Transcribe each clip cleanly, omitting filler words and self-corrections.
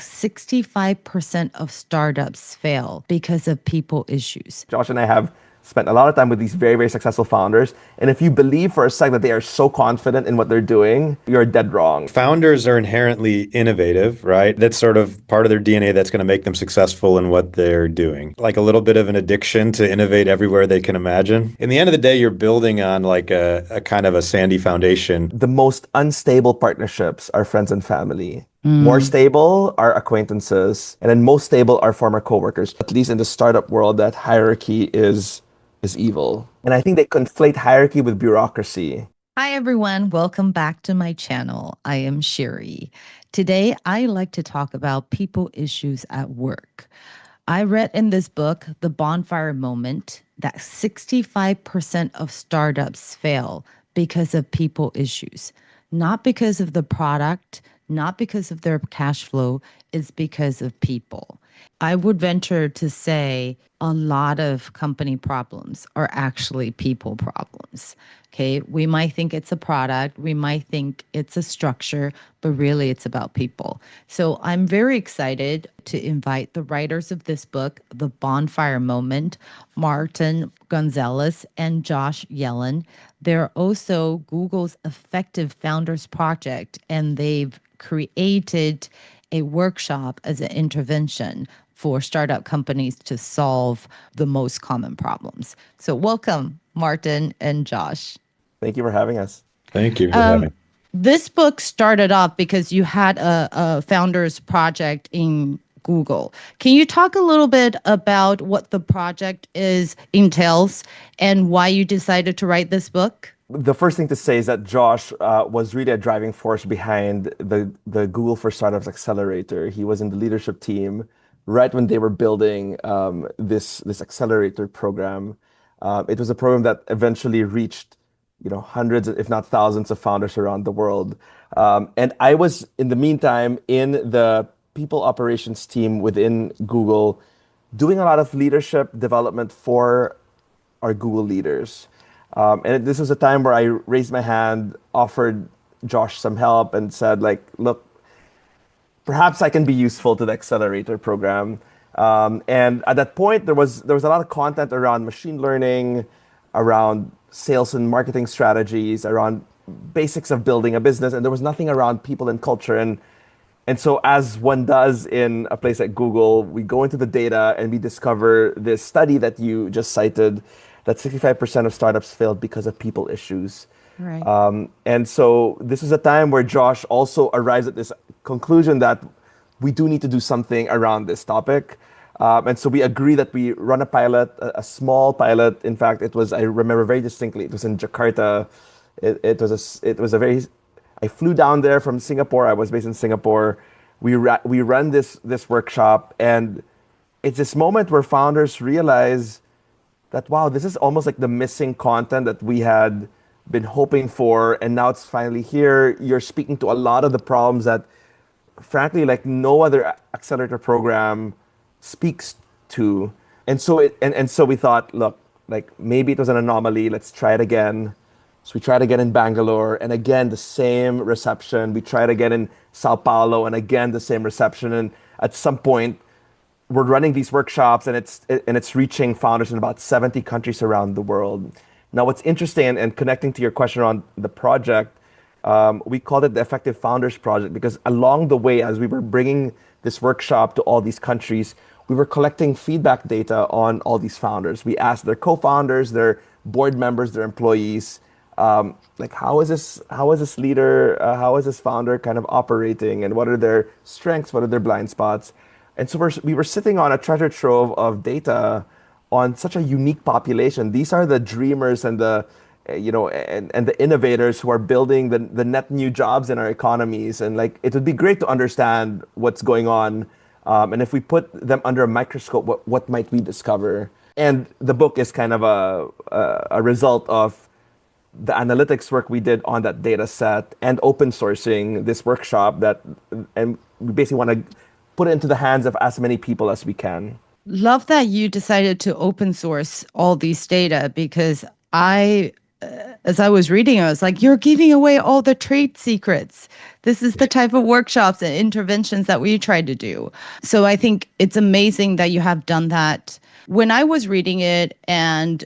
65% of startups fail because of people issues. Josh and I have spent a lot of time with these very, very successful founders. And if you believe for a second that they are so confident in what they're doing, you're dead wrong. Founders are inherently innovative, right? That's sort of part of their DNA that's going to make them successful in what they're doing. Like a little bit of an addiction to innovate everywhere they can imagine. In the end of the day, you're building on like a kind of a sandy foundation. The most unstable partnerships are friends and family. More stable are acquaintances. And then most stable are former coworkers. At least in the startup world, that hierarchy is evil. And I think they conflate hierarchy with bureaucracy. Hi, everyone. Welcome back to my channel. I am Sherry. Today, I like to talk about people issues at work. I read in this book, The Bonfire Moment, that 65% of startups fail because of people issues, not because of the product, not because of their cash flow, it's because of people. I would venture to say a lot of company problems are actually people problems. Okay, we might think it's a product, we might think it's a structure, but really it's about people. So I'm very excited to invite the writers of this book, The Bonfire Moment, Martin Gonzalez and Josh Yellin. They're also Google's Effective Founders Project, and they've created a workshop as an intervention for startup companies to solve the most common problems. So welcome, Martin and Josh. Thank you for having us. Thank you for having. This book started off because you had a founders project in Google. Can you talk a little bit about what the project entails and why you decided to write this book? The first thing to say is that Josh was really a driving force behind the Google for Startups Accelerator. He was in the leadership team right when they were building this accelerator program. It was a program that eventually reached hundreds, if not thousands, of founders around the world. And I was, in the meantime, in the people operations team within Google, doing a lot of leadership development for our Google leaders. And this was a time where I raised my hand, offered Josh some help, and said, look, perhaps I can be useful to the accelerator program. And at that point, there was a lot of content around machine learning, around sales and marketing strategies, around basics of building a business, and there was nothing around people and culture. And so, as one does in a place like Google, we go into the data and we discover this study that you just cited, that 65% of startups failed because of people issues. Right. And so this is a time where Josh also arrives at this conclusion that we do need to do something around this topic. And so we agree that we run a pilot, a small pilot. In fact, I remember very distinctly, it was in Jakarta. I flew down there from Singapore. I was based in Singapore. We run this workshop, and it's this moment where founders realize that, wow, this is almost like the missing content that we had been hoping for, and now it's finally here. You're speaking to a lot of the problems that, frankly, like no other accelerator program speaks to. And so we thought, look, like maybe it was an anomaly. Let's try it again. So we tried again in Bangalore, and again the same reception. We tried again in Sao Paulo, and again the same reception. And at some point, we're running these workshops, and it's reaching founders in about 70 countries around the world. Now, what's interesting, and connecting to your question on the project, we called it the Effective Founders Project because along the way, as we were bringing this workshop to all these countries, we were collecting feedback data on all these founders. We asked their co-founders, their board members, their employees, how is this leader, how is this founder kind of operating, and what are their strengths, what are their blind spots? And so we were sitting on a treasure trove of data on such a unique population. These are the dreamers and the innovators who are building the net new jobs in our economies. And it would be great to understand what's going on. And if we put them under a microscope, what might we discover? And the book is kind of a result of the analytics work we did on that data set and open sourcing this workshop and we basically want to put it into the hands of as many people as we can. Love that you decided to open source all these data because I as I was reading, I was like, you're giving away all the trade secrets. This is the type of workshops and interventions that we try to do. So I think it's amazing that you have done that. When I was reading it, and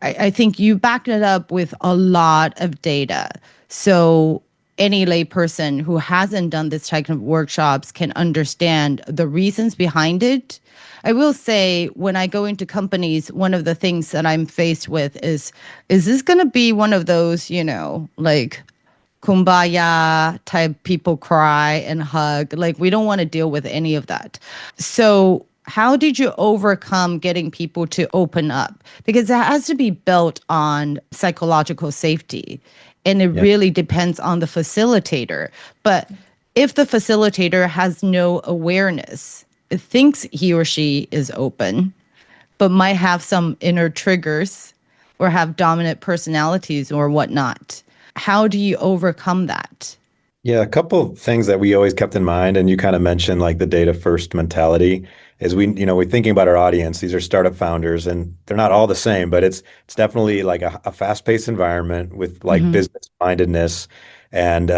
I think you backed it up with a lot of data. So any layperson who hasn't done this type of workshops can understand the reasons behind it. I will say, when I go into companies, one of the things that I'm faced with is this going to be one of those, like kumbaya type people cry and hug? Like, we don't want to deal with any of that. So how did you overcome getting people to open up? Because it has to be built on psychological safety. And it really depends on the facilitator. But if the facilitator has no awareness, it thinks he or she is open, but might have some inner triggers or have dominant personalities or whatnot, how do you overcome that? Yeah, a couple of things that we always kept in mind, and you kind of mentioned like the data first mentality, is we're thinking about our audience. These are startup founders, and they're not all the same, but it's definitely like a fast-paced environment with like business mindedness and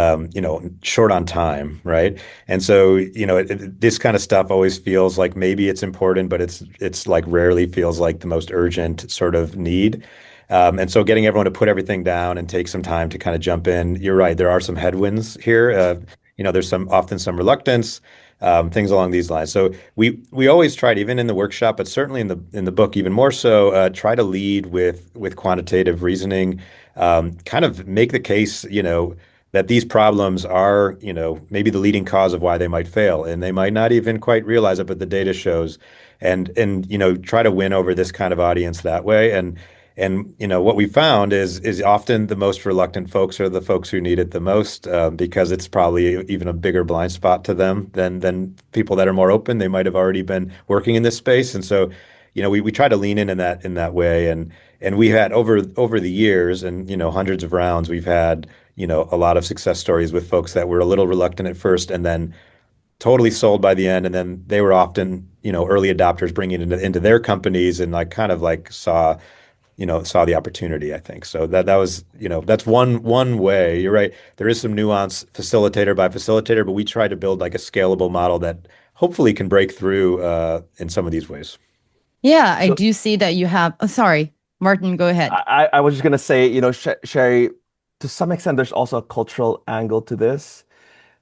short on time, right? And so this kind of stuff always feels like maybe it's important, but it's like rarely feels like the most urgent sort of need. And so getting everyone to put everything down and take some time to kind of jump in. You're right. There are some headwinds here. There's often some reluctance, things along these lines. So we always tried, even in the workshop, but certainly in the book, even more so, try to lead with quantitative reasoning, kind of make the case, that these problems are, maybe the leading cause of why they might fail, and they might not even quite realize it, but the data shows, and try to win over this kind of audience that way. And what we found is often the most reluctant folks are the folks who need it the most, because it's probably even a bigger blind spot to them than people that are more open. They might have already been working in this space, and so we try to lean in that way. And we had over the years and hundreds of rounds, we've had a lot of success stories with folks that were a little reluctant at first and then totally sold by the end, and then they were often early adopters, bringing it into their companies, and like kind of like saw the opportunity, I think. So that was, that's one way. You're right. There is some nuance facilitator by facilitator, but we try to build like a scalable model that hopefully can break through in some of these ways. Yeah, I do see that you have, sorry, Martin, go ahead. I was just going to say, Sherry, to some extent, there's also a cultural angle to this.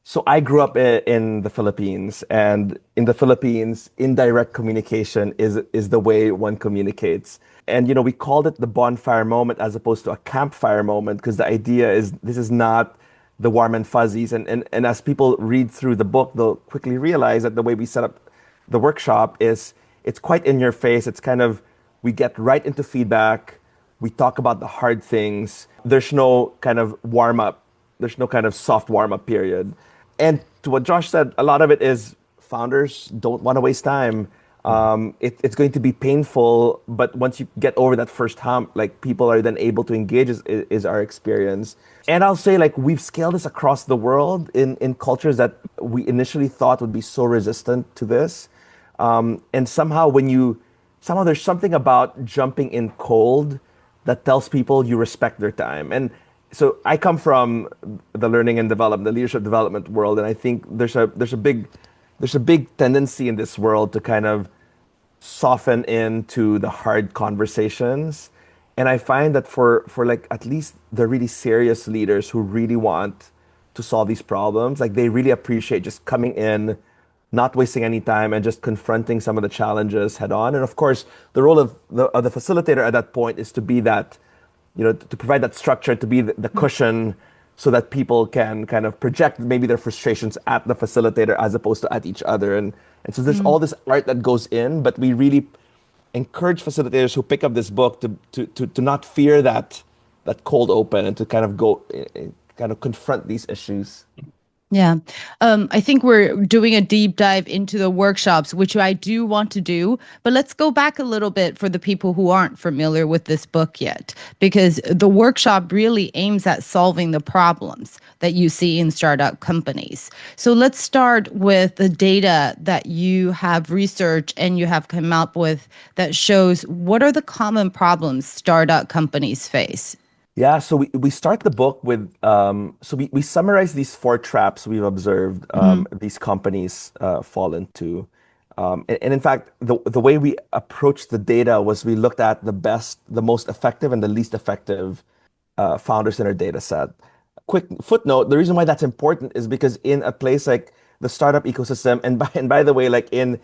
So I grew up in the Philippines, and in the Philippines, indirect communication is the way one communicates. And, we called it the bonfire moment as opposed to a campfire moment, because the idea is this is not the warm and fuzzies. And as people read through the book, they'll quickly realize that the way we set up the workshop is it's quite in your face. It's kind of, we get right into feedback. We talk about the hard things. There's no kind of warm up. There's no kind of soft warm up period. And to what Josh said, a lot of it is founders don't want to waste time. It's going to be painful, but once you get over that first hump, like people are then able to engage is our experience. And I'll say, like, we've scaled this across the world in cultures that we initially thought would be so resistant to this. And somehow there's something about jumping in cold that tells people you respect their time. And so I come from the learning and development, the leadership development world, and I think there's a big tendency in this world to kind of soften into the hard conversations. And I find that for like at least the really serious leaders who really want to solve these problems, like they really appreciate just coming in, not wasting any time, and just confronting some of the challenges head on. And of course, the role of the facilitator at that point is to be that, to provide that structure, to be the cushion, so that people can kind of project maybe their frustrations at the facilitator as opposed to at each other. And so there's all this art that goes in, but we really encourage facilitators who pick up this book to not fear that cold open, and to kind of confront these issues. Yeah. I think we're doing a deep dive into the workshops, which I do want to do. But let's go back a little bit for the people who aren't familiar with this book yet, because the workshop really aims at solving the problems that you see in startup companies. So let's start with the data that you have researched and you have come up with that shows what are the common problems startup companies face. Yeah, so we start the book with we summarize these four traps we've observed these companies fall into. And in fact, the way we approached the data was we looked at the best, the most effective, and the least effective founders in our data set. Quick footnote, the reason why that's important is because in a place like the startup ecosystem, and by the way, like in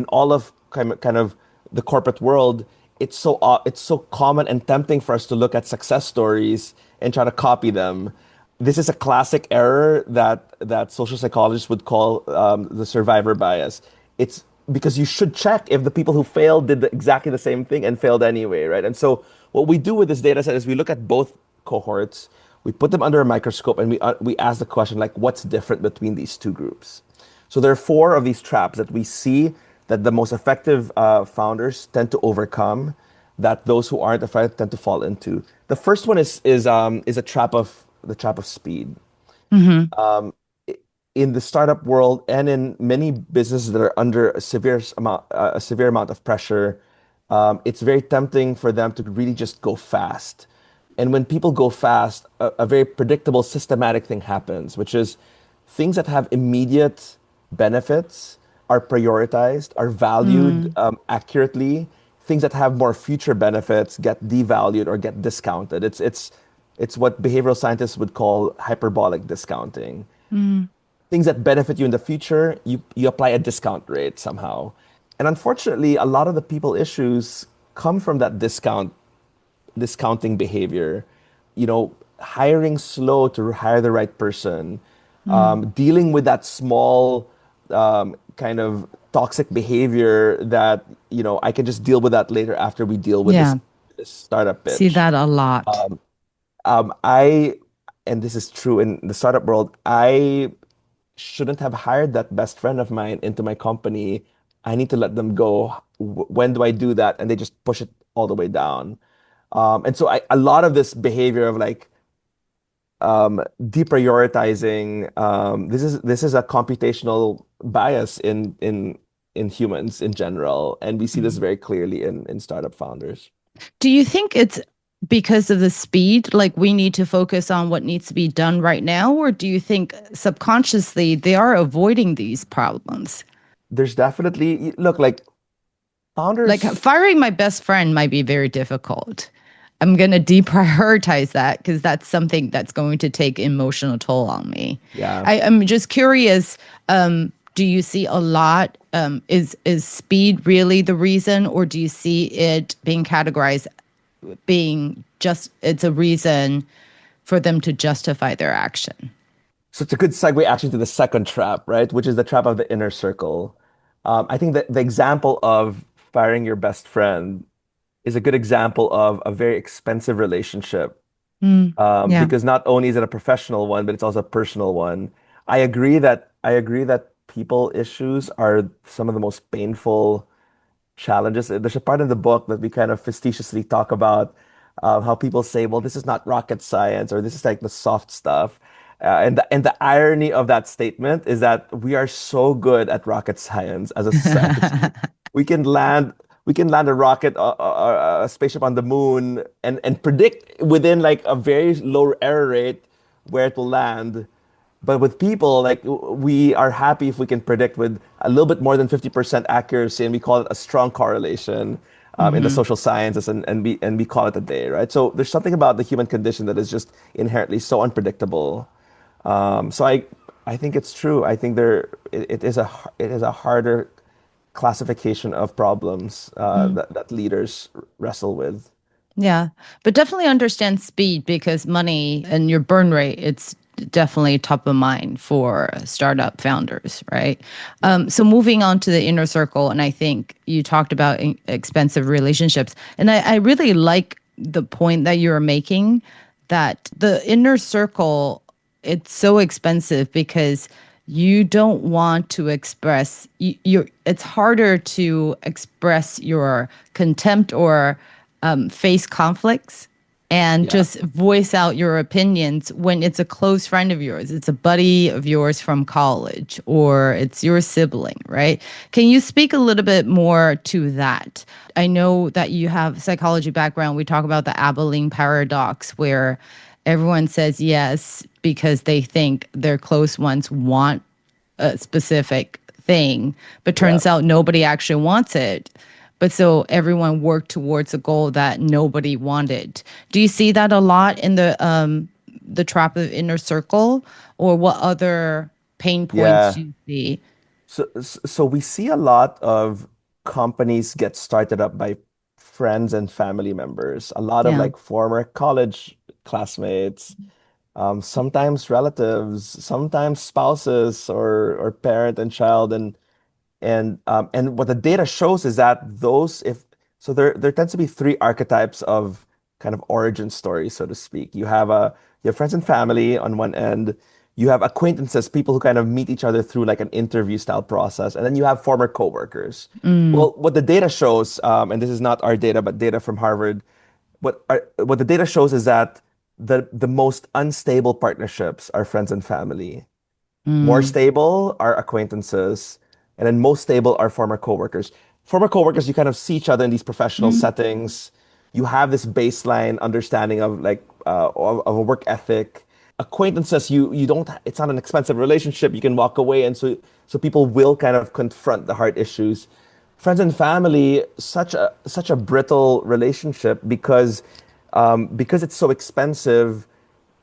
all of kind of the corporate world, it's so common and tempting for us to look at success stories and try to copy them. This is a classic error that social psychologists would call the survivor bias. It's because you should check if the people who failed did exactly the same thing and failed anyway, right? And so what we do with this data set is we look at both cohorts, we put them under a microscope, and we ask the question, like, what's different between these two groups? So there are four of these traps that we see that the most effective founders tend to overcome, that those who aren't effective tend to fall into. The first one is a trap of speed. In the startup world and in many businesses that are under a severe amount of pressure, it's very tempting for them to really just go fast. And when people go fast, a very predictable, systematic thing happens, which is things that have immediate benefits are prioritized, are valued accurately. Things that have more future benefits get devalued or get discounted. It's what behavioral scientists would call hyperbolic discounting. Things that benefit you in the future, you apply a discount rate somehow. And unfortunately, a lot of the people issues come from that discounting behavior. Hiring slow to hire the right person, dealing with that small kind of toxic behavior that, I can just deal with that later after we deal with this startup pitch. See that a lot. And this is true in the startup world, I shouldn't have hired that best friend of mine into my company. I need to let them go. When do I do that? And they just push it all the way down. And so a lot of this behavior of like deprioritizing, this is a computational bias in humans in general, and we see this very clearly in startup founders. Do you think it's because of the speed, like we need to focus on what needs to be done right now, or do you think subconsciously they are avoiding these problems? There's definitely, look, like founders, like firing my best friend might be very difficult. I'm going to deprioritize that because that's something that's going to take emotional toll on me. Yeah. I'm just curious, do you see a lot, is speed really the reason, or do you see it being categorized being just, it's a reason for them to justify their action? So it's a good segue actually to the second trap, right? Which is the trap of the inner circle. I think that the example of firing your best friend is a good example of a very expensive relationship. Because not only is it a professional one, but it's also a personal one. I agree that people issues are some of the most painful challenges. There's a part in the book that we kind of facetiously talk about how people say, well, this is not rocket science, or this is like the soft stuff. And the irony of that statement is that we are so good at rocket science as a society. we can land a rocket, a spaceship on the moon, and predict within like a very low error rate where it will land. But with people, like, we are happy if we can predict with a little bit more than 50% accuracy, and we call it a strong correlation in the social sciences, and we call it a day, right? So there's something about the human condition that is just inherently so unpredictable. So I think it's true. I think it is a harder classification of problems that leaders wrestle with. Yeah, but definitely understand speed, because money and your burn rate, it's definitely top of mind for startup founders, right? So moving on to the inner circle, and I think you talked about expensive relationships, and I really like the point that you're making, that the inner circle, it's so expensive because you don't want to express it's harder to express your contempt or face conflicts and just voice out your opinions when it's a close friend of yours, it's a buddy of yours from college, or it's your sibling, right? Can you speak a little bit more to that? I know that you have psychology background. We talk about the Abilene paradox, where everyone says yes because they think their close ones want a specific thing, but turns out nobody actually wants it. But so everyone worked towards a goal that nobody wanted. Do you see that a lot in the trap of inner circle, or what other pain points do you see? So we see a lot of companies get started up by friends and family members, a lot of like former college classmates, sometimes relatives, sometimes spouses or parent and child, and what the data shows is that there tends to be three archetypes of kind of origin stories, so to speak. You have friends and family on one end, you have acquaintances, people who kind of meet each other through like an interview style process, and then you have former coworkers. Well, what the data shows, and this is not our data, but data from Harvard, what the data shows is that the most unstable partnerships are friends and family. More stable are acquaintances, and then most stable are former coworkers. Former coworkers, you kind of see each other in these professional settings. You have this baseline understanding of like of a work ethic. Acquaintances, you don't. It's not an expensive relationship. You can walk away, and so people will kind of confront the hard issues. Friends and family, such a brittle relationship because it's so expensive.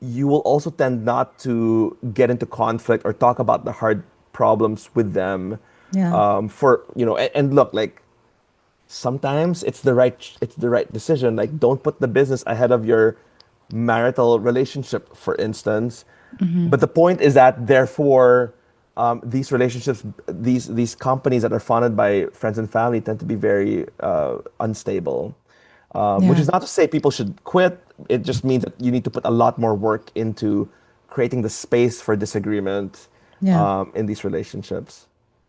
You will also tend not to get into conflict or talk about the hard problems with them. And look, like sometimes it's the right decision. Like, don't put the business ahead of your marital relationship, for instance. But the point is that therefore, these relationships, these companies that are founded by friends and family tend to be very unstable. Which is not to say people should quit. It just means that you need to put a lot more work into creating the space for disagreement in these relationships.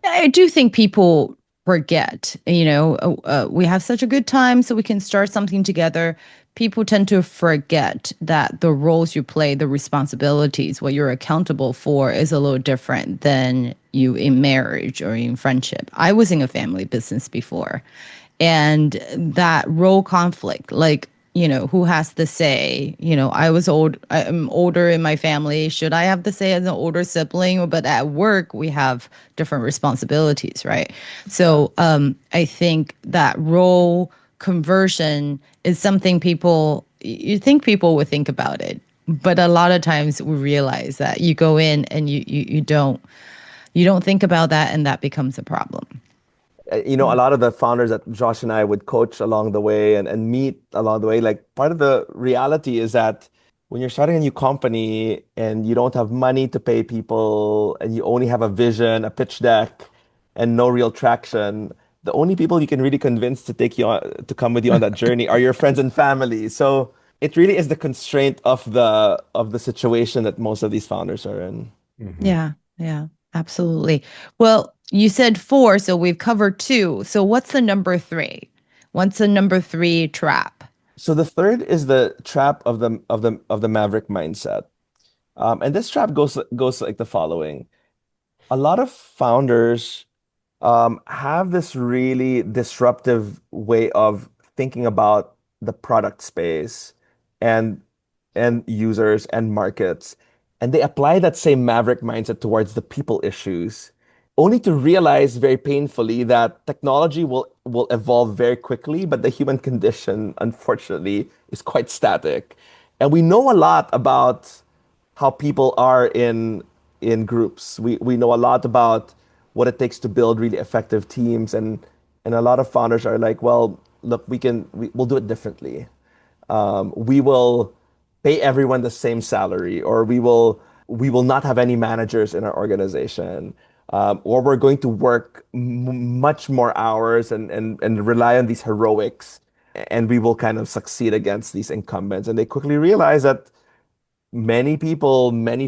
I do think people forget, we have such a good time, so we can start something together. People tend to forget that the roles you play, the responsibilities, what you're accountable for is a little different than you in marriage or in friendship. I was in a family business before, and that role conflict, like, who has the say? I'm older in my family. Should I have the say as an older sibling? But at work, we have different responsibilities, right? So I think that role conversion is something you think people would think about it. But a lot of times we realize that you go in and you don't think about that, and that becomes a problem. A lot of the founders that Josh and I would coach along the way and meet along the way, like part of the reality is that when you're starting a new company and you don't have money to pay people and you only have a vision, a pitch deck, and no real traction, the only people you can really convince to take you on, to come with you on that journey are your friends and family. So it really is the constraint of the situation that most of these founders are in. Yeah, absolutely. Well, you said 4, so we've covered 2. So what's the number 3? What's the number 3 trap? So the third is the trap of the maverick mindset. And this trap goes like the following. A lot of founders have this really disruptive way of thinking about the product space and users and markets. And they apply that same maverick mindset towards the people issues, only to realize very painfully that technology will evolve very quickly, but the human condition, unfortunately, is quite static. And we know a lot about how people are in groups. We know a lot about what it takes to build really effective teams, and a lot of founders are like, well, look, we'll do it differently. We will pay everyone the same salary, or we will not have any managers in our organization, or we're going to work much more hours and rely on these heroics, and we will kind of succeed against these incumbents. And they quickly realize that many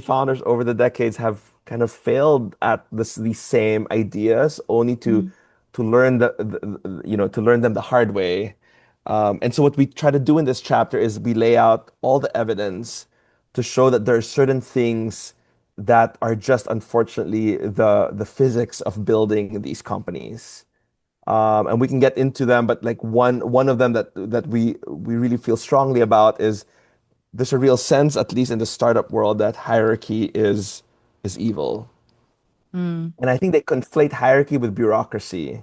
founders over the decades have kind of failed at these same ideas, only to learn to learn them the hard way. And so what we try to do in this chapter is we lay out all the evidence to show that there are certain things that are just unfortunately the physics of building these companies. And we can get into them, but like one of them that we really feel strongly about is there's a real sense, at least in the startup world, that hierarchy is evil. And I think they conflate hierarchy with bureaucracy.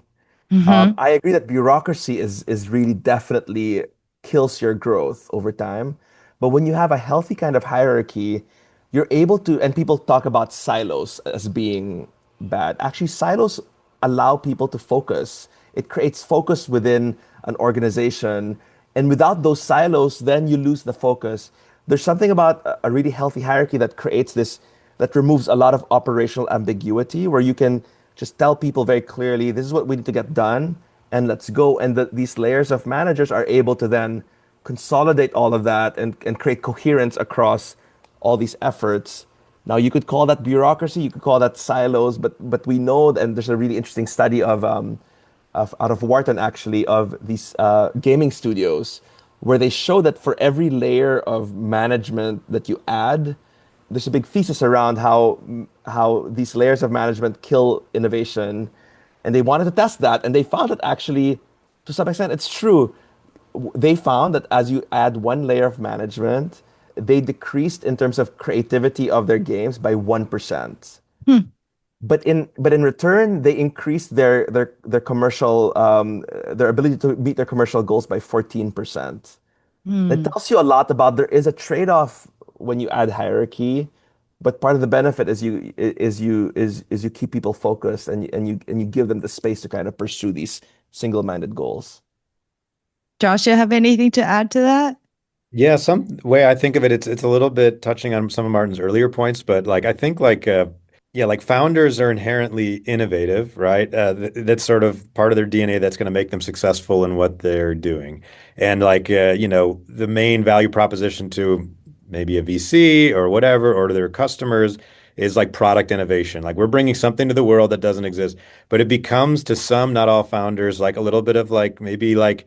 I agree that bureaucracy is really definitely kills your growth over time. But when you have a healthy kind of hierarchy, you're able to, and people talk about silos as being bad. Actually, silos allow people to focus. It creates focus within an organization. And without those silos, then you lose the focus. There's something about a really healthy hierarchy that creates this, that removes a lot of operational ambiguity, where you can just tell people very clearly, this is what we need to get done, and let's go. And these layers of managers are able to then consolidate all of that and create coherence across all these efforts. Now, you could call that bureaucracy, you could call that silos, but we know, and there's a really interesting study of out of Wharton actually, of these gaming studios, where they show that for every layer of management that you add, there's a big thesis around how these layers of management kill innovation. And they wanted to test that, and they found that actually, to some extent, it's true. They found that as you add one layer of management, they decreased in terms of creativity of their games by 1%. But in return, they increased their commercial their ability to meet their commercial goals by 14%. It tells you a lot about there is a trade-off when you add hierarchy, but part of the benefit is you keep people focused and you give them the space to kind of pursue these single-minded goals. Josh, you have anything to add to that? Yeah, some way I think of it, it's a little bit touching on some of Martin's earlier points, but like I think like like founders are inherently innovative, right? That's sort of part of their DNA that's going to make them successful in what they're doing. And like the main value proposition to maybe a VC or whatever, or to their customers is like product innovation. Like we're bringing something to the world that doesn't exist, but it becomes to some, not all founders, like a little bit of like maybe like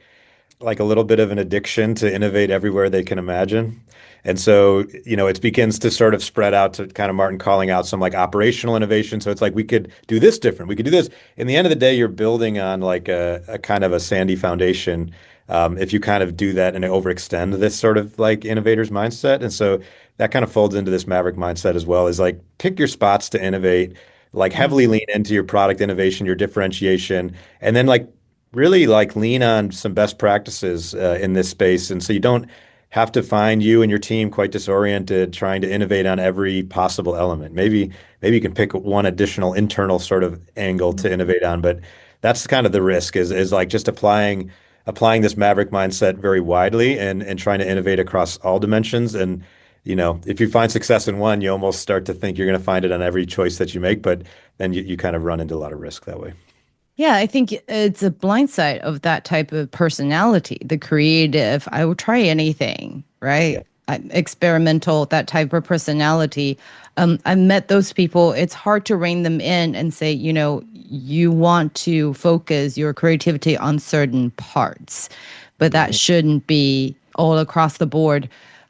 a little bit of an addiction to innovate everywhere they can imagine. And so, it begins to sort of spread out to kind of Martin calling out some like operational innovation. So it's like, we could do this different. We could do this. In the end of the day, you're building on like a kind of a sandy foundation. If you kind of do that and overextend this sort of like innovator's mindset. And so that kind of folds into this maverick mindset as well, is like pick your spots to innovate, like heavily lean into your product innovation, your differentiation, and then like really like lean on some best practices in this space. And so you don't have to find you and your team quite disoriented trying to innovate on every possible element. Maybe you can pick one additional internal sort of angle to innovate on, but that's kind of the risk is like just applying this maverick mindset very widely and trying to innovate across all dimensions. And if you find success in one, you almost start to think you're going to find it on every choice that you make, but then you kind of run into a lot of risk that way. Yeah, I think it's a blind side of that type of personality, the creative, I will try anything, right? Yeah. Experimental, that type of personality. I've met those people. It's hard to rein them in and say, you want to focus your creativity on certain parts, but that shouldn't be all across the board.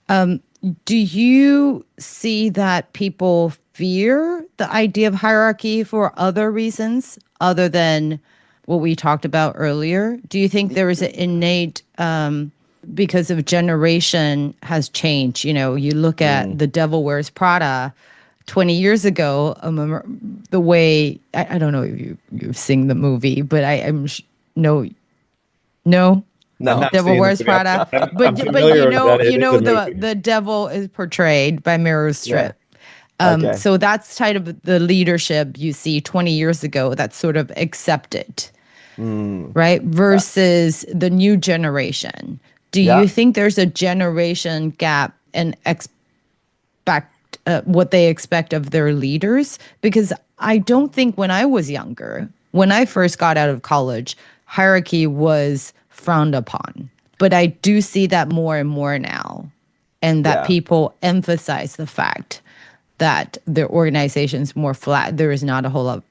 Do you see that people fear the idea of hierarchy for other reasons other than what we talked about earlier? Do you think there is an innate, because of generation has changed? You look at The Devil Wears Prada 20 years ago, the way, I don't know if you've seen the movie, but No. Devil Wears Prada. But the devil is portrayed by Meryl Streep. Yeah. So that's kind of the leadership you see 20 years ago that's sort of accepted, right? Versus the new generation. Do you think there's a generation gap and what they expect of their leaders? Because I don't think when I was younger, when I first got out of college, hierarchy was frowned upon. But I do see that more and more now, and that people emphasize the fact that their organization's more flat. There is not a whole lot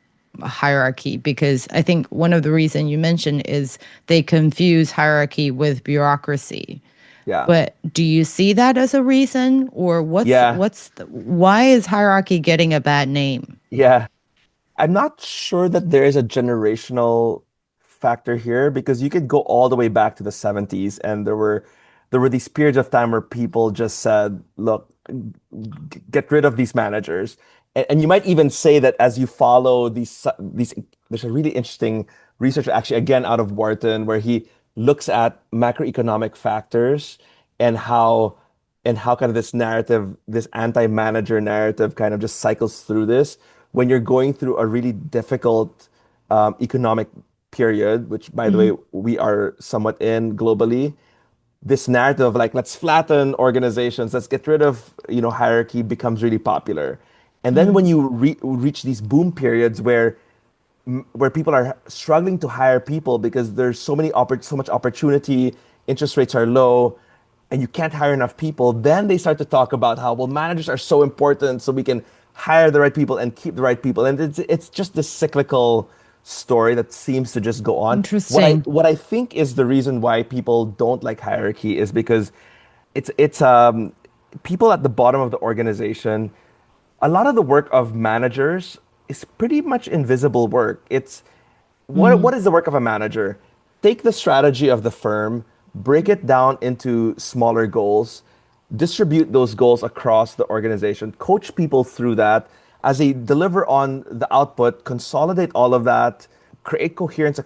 hierarchy, because I think one of the reasons you mentioned is they confuse hierarchy with bureaucracy. Yeah. But do you see that as a reason, or why is hierarchy getting a bad name? Yeah. I'm not sure that there is a generational factor here, because you could go all the way back to the 70s, and there were these periods of time where people just said, look, get rid of these managers. And you might even say that as you follow these, there's a really interesting research actually, again, out of Wharton, where he looks at macroeconomic factors and how kind of this narrative, this anti-manager narrative kind of just cycles through this when you're going through a really difficult economic period, which, by the way, we are somewhat in globally. This narrative of like, let's flatten organizations, let's get rid of, hierarchy, becomes really popular. And then when you reach these boom periods where people are struggling to hire people because there's so much opportunity, interest rates are low, and you can't hire enough people, then they start to talk about how, well, managers are so important, so we can hire the right people and keep the right people. And it's just this cyclical story that seems to just go on. Interesting. What I think is the reason why people don't like hierarchy is because it's people at the bottom of the organization. A lot of the work of managers is pretty much invisible work. It's what is the work of a manager? Take the strategy of the firm, break it down into smaller goals, distribute those goals across the organization, coach people through that. As they deliver on the output, consolidate all of that, create coherence.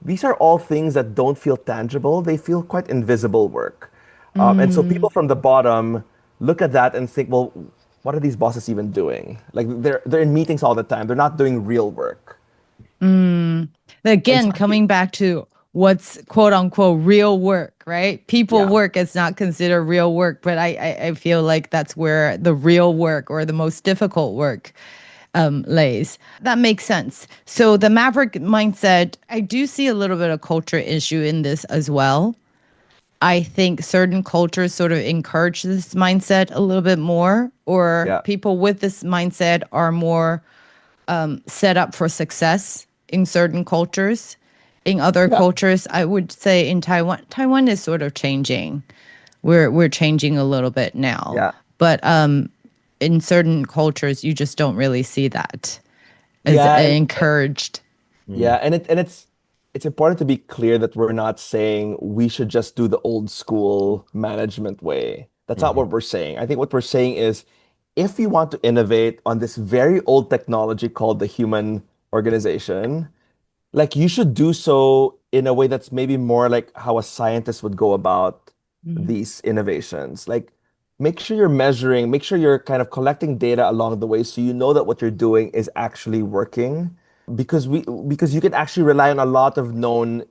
These are all things that don't feel tangible. They feel quite invisible work. And so people from the bottom look at that and think, well, what are these bosses even doing? Like they're in meetings all the time. They're not doing real work. Again, coming back to what's quote unquote real work, right? People work is not considered real work, but I feel like that's where the real work or the most difficult work lays. That makes sense. So the maverick mindset, I do see a little bit of culture issue in this as well. I think certain cultures sort of encourage this mindset a little bit more, or people with this mindset are more set up for success in certain cultures. In other cultures, I would say in Taiwan is sort of changing. We're changing a little bit now. Yeah. But in certain cultures, you just don't really see that as encouraged. Yeah, and it's important to be clear that we're not saying we should just do the old school management way. That's not what we're saying. I think what we're saying is, if you want to innovate on this very old technology called the human organization, like you should do so in a way that's maybe more like how a scientist would go about these innovations. Like make sure you're measuring, make sure you're kind of collecting data along the way so you know that what you're doing is actually working. Because you can actually rely on a lot of known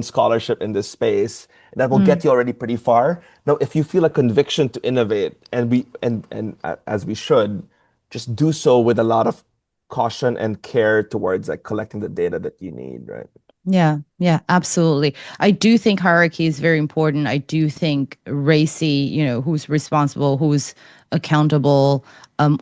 scholarship in this space that will get you already pretty far. Now, if you feel a conviction to innovate, and as we should, just do so with a lot of caution and care towards like collecting the data that you need, right? Yeah, absolutely. I do think hierarchy is very important. I do think racy, who's responsible, who's accountable,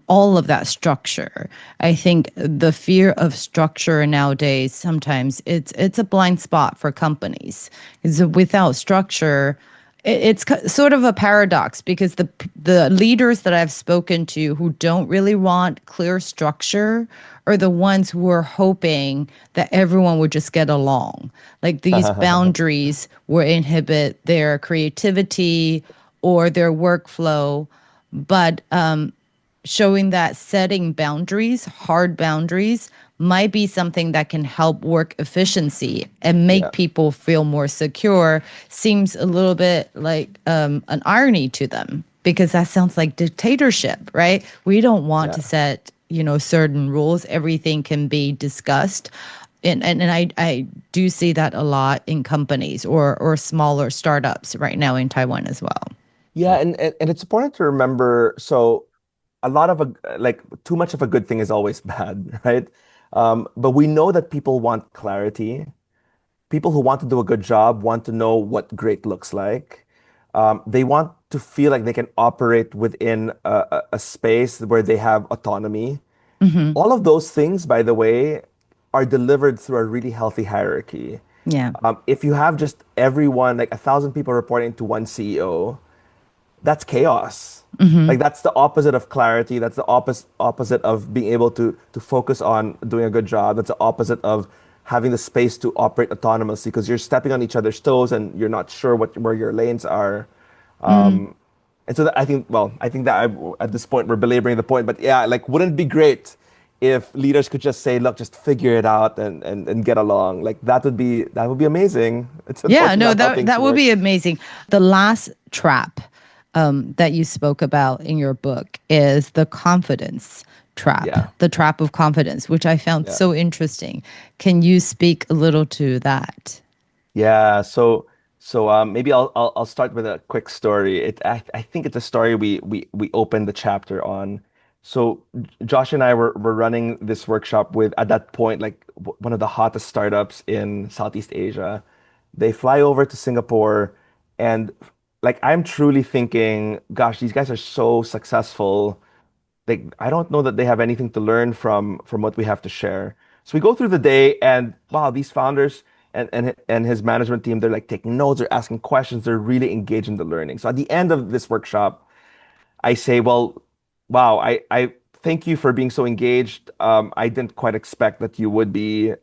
all of that structure. I think the fear of structure nowadays, sometimes it's a blind spot for companies. Because without structure, it's sort of a paradox, because the leaders that I've spoken to who don't really want clear structure are the ones who are hoping that everyone would just get along. Like these boundaries will inhibit their creativity or their workflow. But showing that setting boundaries, hard boundaries, might be something that can help work efficiency and make people feel more secure, seems a little bit like an irony to them, because that sounds like dictatorship, right? We don't want to set, certain rules. Everything can be discussed. And I do see that a lot in companies or smaller startups right now in Taiwan as well. Yeah, and it's important to remember, so a lot of too much of a good thing is always bad, right? But we know that people want clarity. People who want to do a good job want to know what great looks like. They want to feel like they can operate within a space where they have autonomy. All of those things, by the way, are delivered through a really healthy hierarchy. Yeah. If you have just everyone, like 1,000 people reporting to one CEO, that's chaos. Like that's the opposite of clarity. That's the opposite of being able to focus on doing a good job. That's the opposite of having the space to operate autonomously because you're stepping on each other's toes and you're not sure where your lanes are. And so that I think that at this point we're belaboring the point, but yeah, like wouldn't it be great if leaders could just say, look, just figure it out and get along. Like that would be amazing. It's Yeah, no, unfortunate how things that would work. be amazing. The last trap that you spoke about in your book is the confidence trap, Yeah. the trap of confidence, which I found Yeah. so interesting. Can you speak a little to that? Yeah, so maybe I'll start with a quick story. I think it's a story we opened the chapter on. So Josh and I were running this workshop with at that point like one of the hottest startups in Southeast Asia. They fly over to Singapore, and like I'm truly thinking, gosh, these guys are so successful. Like I don't know that they have anything to learn from what we have to share. So we go through the day and wow, these founders and his management team, they're like taking notes, they're asking questions, they're really engaged in the learning. So at the end of this workshop, I say, well, wow, I thank you for being so engaged. I didn't quite expect that you would be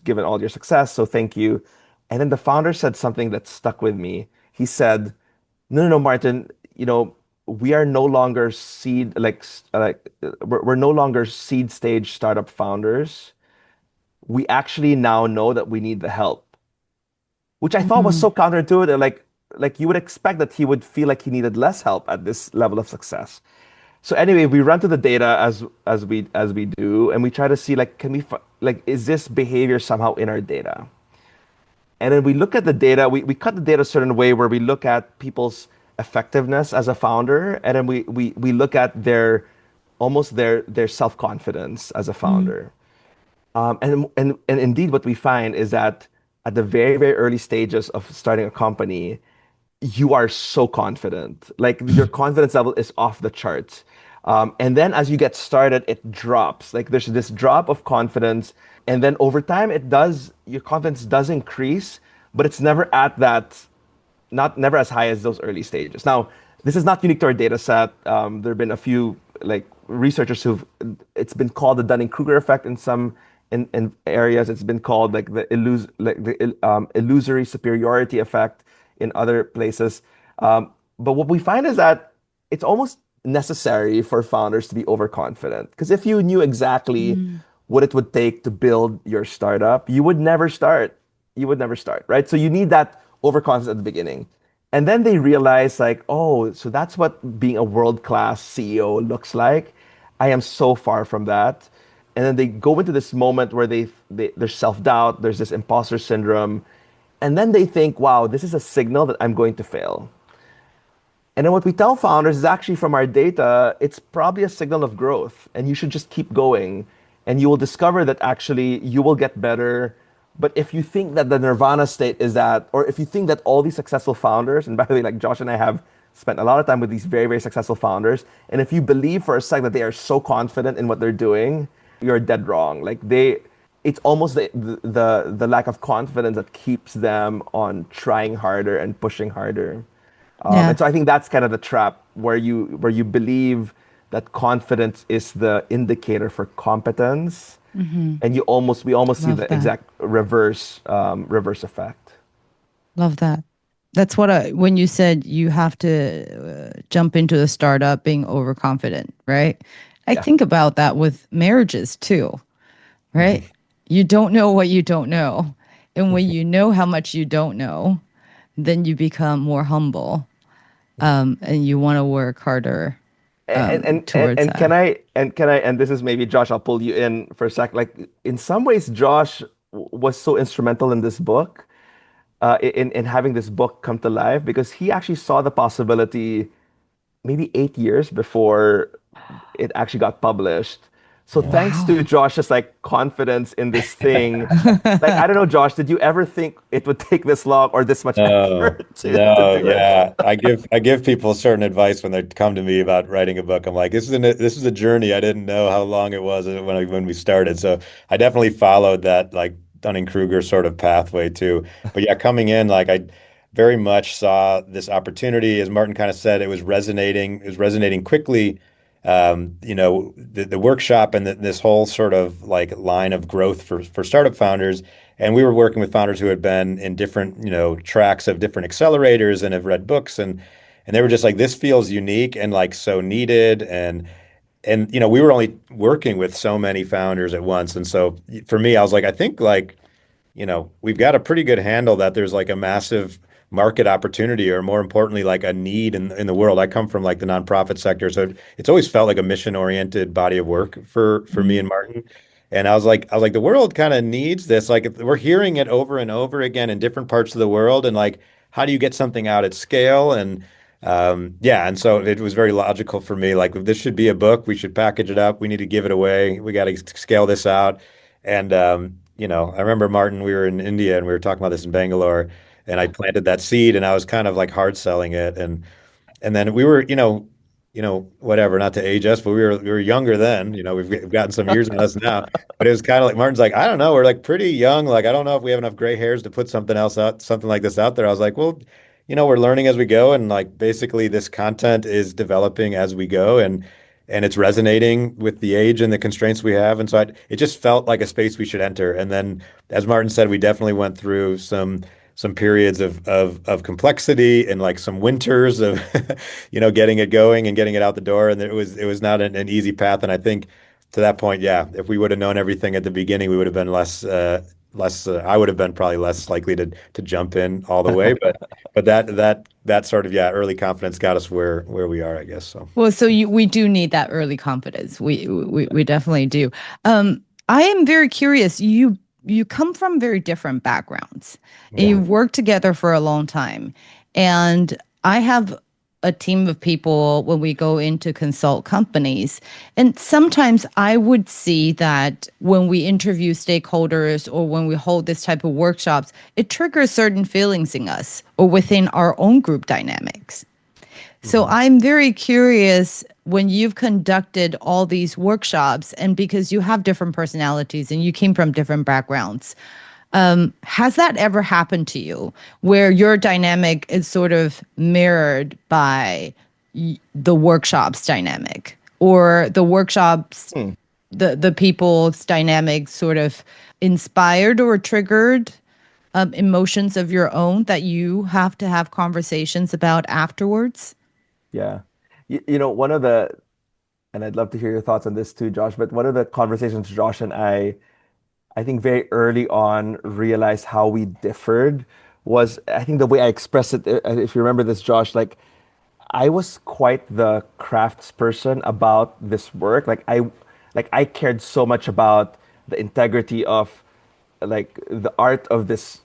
given all your success. So thank you. And then the founder said something that stuck with me. He said, no, Martin, we are no longer we're no longer seed stage startup founders. We actually now know that we need the help, which I thought was so counterintuitive. Like you would expect that he would feel like he needed less help at this level of success. So anyway, we run to the data as we do, and we try to see like is this behavior somehow in our data? And then we look at the data. We cut the data a certain way where we look at people's effectiveness as a founder, and then we look at their self-confidence as a founder. And indeed, what we find is that at the very, very early stages of starting a company, you are so confident. Like your confidence level is off the charts. And then as you get started, it drops. Like there's this drop of confidence. And then over time, your confidence does increase, but it's never at that, never as high as those early stages. Now, this is not unique to our data set. There have been a few like researchers it's been called the Dunning-Kruger effect in some in areas. It's been called like the illusory superiority effect in other places. But what we find is that it's almost necessary for founders to be overconfident. Because if you knew exactly what it would take to build your startup, you would never start. Right? So you need that overconfidence at the beginning. And then they realize like, oh, so that's what being a world-class CEO looks like. I am so far from that. And then they go into this moment where there's self-doubt, there's this imposter syndrome. And then they think, wow, this is a signal that I'm going to fail. And then what we tell founders is actually from our data, it's probably a signal of growth. And you should just keep going. And you will discover that actually you will get better. But if you think that the nirvana state is that, or if you think that all these successful founders, and by the way, like Josh and I have spent a lot of time with these very, very successful founders, and if you believe for a second that they are so confident in what they're doing, you're dead wrong. Like it's almost the lack of confidence that keeps them on trying harder and pushing harder. Yeah. And so I think that's kind of the trap where you believe that confidence is the indicator for competence, and we almost see Love the that. exact reverse effect. Love that. That's when you said you have to jump into a startup being overconfident, right? I Yeah. think about that with marriages too, right? You don't know what you don't know. And when you know how much you don't know, then you become more humble, and you want to work harder towards And that. and this is maybe Josh, I'll pull you in for a sec. Like in some ways, Josh was so instrumental in this book, in having this book come to life because he actually saw the possibility maybe 8 years before it actually got published, So thanks to Josh's like confidence in this thing, like I don't know, Josh, did you ever think it would take this long or this much No, effort to no, do it? yeah. I give people certain advice when they come to me about writing a book. I'm like, this is a journey. I didn't know how long it was when we started. So I definitely followed that like Dunning-Kruger sort of pathway too. But yeah, coming in, like I very much saw this opportunity. As Martin kind of said, it was resonating. It was resonating quickly. The workshop and this whole sort of like line of growth for startup founders. And we were working with founders who had been in different, tracks of different accelerators and have read books and they were just like, this feels unique and like so needed. And we were only working with so many founders at once. And so for me, I was like, I think like, we've got a pretty good handle that there's like a massive market opportunity, or more importantly, like a need in the world. I come from like the nonprofit sector, so it's always felt like a mission-oriented body of work for me and Martin. And I was like, the world kind of needs this. Like we're hearing it over and over again in different parts of the world, and like, how do you get something out at scale? And yeah, and so it was very logical for me. Like, if this should be a book, we should package it up. We need to give it away. We got to scale this out. And I remember Martin, we were in India and we were talking about this in Bangalore, and I planted that seed, and I was kind of like hard selling it, and then we were, whatever, not to age us, but we were younger then. We've gotten some years on us now, but it was kind of like Martin's like, I don't know, we're like pretty young. Like, I don't know if we have enough gray hairs to put something like this out there. I was like, well, we're learning as we go, and like basically this content is developing as we go, and it's resonating with the age and the constraints we have. And so it just felt like a space we should enter. And then, as Martin said, we definitely went through some periods of complexity and like some winters of getting it going and getting it out the door. And it was not an easy path. And I think to that point, yeah, if we would have known everything at the beginning, we would have been less I would have been probably less likely to jump in all the way. But that sort of, yeah, early confidence got us where we are, I guess. So Well, so we do need that early confidence. We definitely do. I am very curious. You come from very different backgrounds, and Yeah. you've worked together for a long time. And I have a team of people when we go in to consult companies. And sometimes I would see that when we interview stakeholders or when we hold this type of workshops, it triggers certain feelings in us or within our own group dynamics. So I'm very curious, when you've conducted all these workshops, and because you have different personalities and you came from different backgrounds, has that ever happened to you where your dynamic is sort of mirrored by the workshop's dynamic, or the workshops, the people's dynamic sort of inspired or triggered emotions of your own that you have to have conversations about afterwards? Yeah. And I'd love to hear your thoughts on this too, Josh, but one of the conversations Josh and I think very early on realized how we differed was, I think the way I expressed it, if you remember this, Josh, like I was quite the crafts person about this work. Like I cared so much about the integrity of like the art of this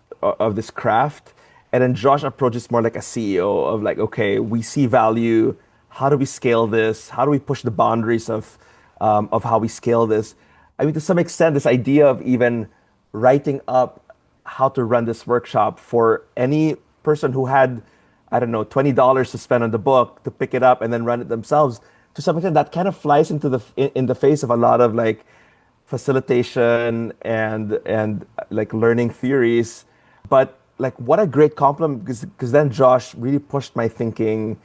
craft. And then Josh approaches more like a CEO of like, okay, we see value. How do we scale this? How do we push the boundaries of how we scale this? I mean, to some extent, this idea of even writing up how to run this workshop for any person who had, I don't know, $20 to spend on the book to pick it up and then run it themselves. To some extent, that kind of flies into in the face of a lot of like facilitation and like learning theories. But like, what a great compliment, because then Josh really pushed my thinking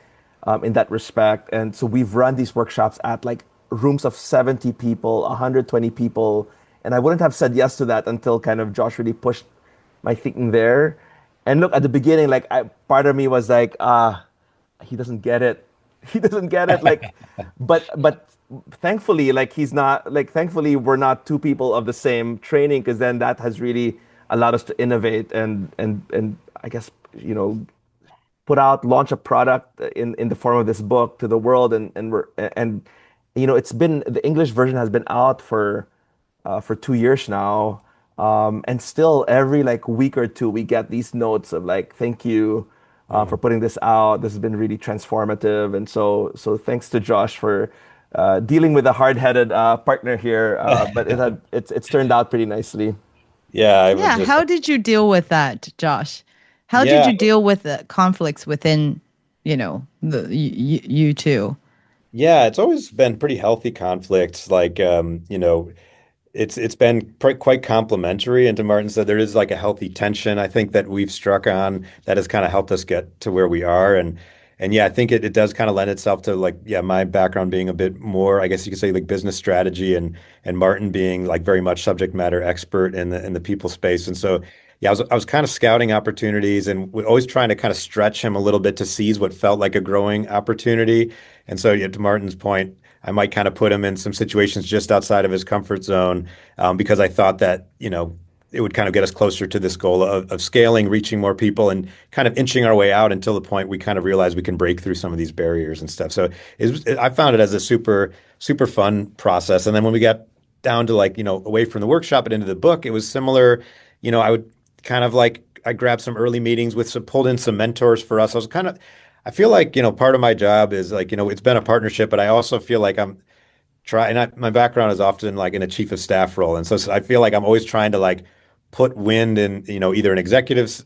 in that respect. And so we've run these workshops at like rooms of 70 people, 120 people. And I wouldn't have said yes to that until kind of Josh really pushed my thinking there. And look, at the beginning, like part of me was like, he doesn't get it. He doesn't get it. Like, but thankfully, like he's not like, thankfully we're not two people of the same training, because then that has really allowed us to innovate and I guess, launch a product in the form of this book to the world. And it's been, the English version has been out for 2 years now. And still every like week or two, we get these notes of like, thank you for putting this out. This has been really transformative. And so thanks to Josh for dealing with a hard-headed partner here, but it's turned out pretty nicely. Yeah, how did you deal with that, Josh? How did you deal with the conflicts within, you two? Yeah, it's always been pretty healthy conflicts. Like, it's been quite complementary. And to Martin said, there is like a healthy tension, I think, that we've struck on that has kind of helped us get to where we are. And yeah, I think it does kind of lend itself to like, yeah, my background being a bit more, I guess you could say, like business strategy, and Martin being like very much subject matter expert in the people space. And so yeah, I was kind of scouting opportunities and always trying to kind of stretch him a little bit to seize what felt like a growing opportunity. And so yeah, to Martin's point, I might kind of put him in some situations just outside of his comfort zone, because I thought that, it would kind of get us closer to this goal of scaling, reaching more people, and kind of inching our way out until the point we kind of realize we can break through some of these barriers and stuff. So I found it as a super, super fun process. And then when we got down to like, away from the workshop and into the book, it was similar. I would kind of like, I grabbed some early meetings pulled in some mentors for us. I feel like, part of my job is like, it's been a partnership, but I also feel like my background is often like in a chief of staff role. And so I feel like I'm always trying to like put wind in, either an executive's,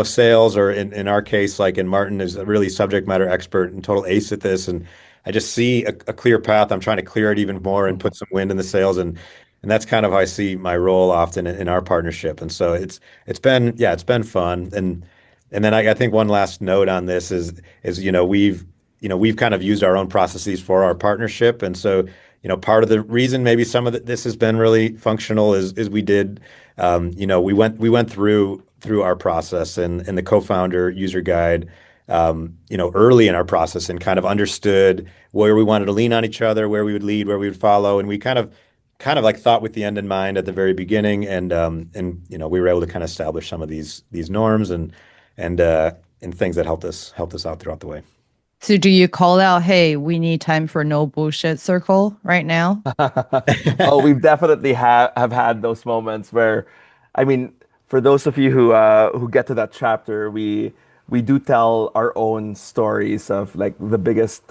sales, or in our case, like in Martin is a really subject matter expert and total ace at this. And I just see a clear path. I'm trying to clear it even more and put some wind in the sails. And that's kind of how I see my role often in our partnership. And so it's been fun. And then I think one last note on this is we've kind of used our own processes for our partnership. And so, part of the reason maybe some of this has been really functional is we did, we went through our process and the co-founder user guide, early in our process, and kind of understood where we wanted to lean on each other, where we would lead, where we would follow. And we kind of like thought with the end in mind at the very beginning. And we were able to kind of establish some of these norms and things that helped us out throughout the way. So do you call out, hey, we need time for no bullshit circle right now? Oh, we've definitely have had those moments where, I mean, for those of you who get to that chapter, we do tell our own stories of like the biggest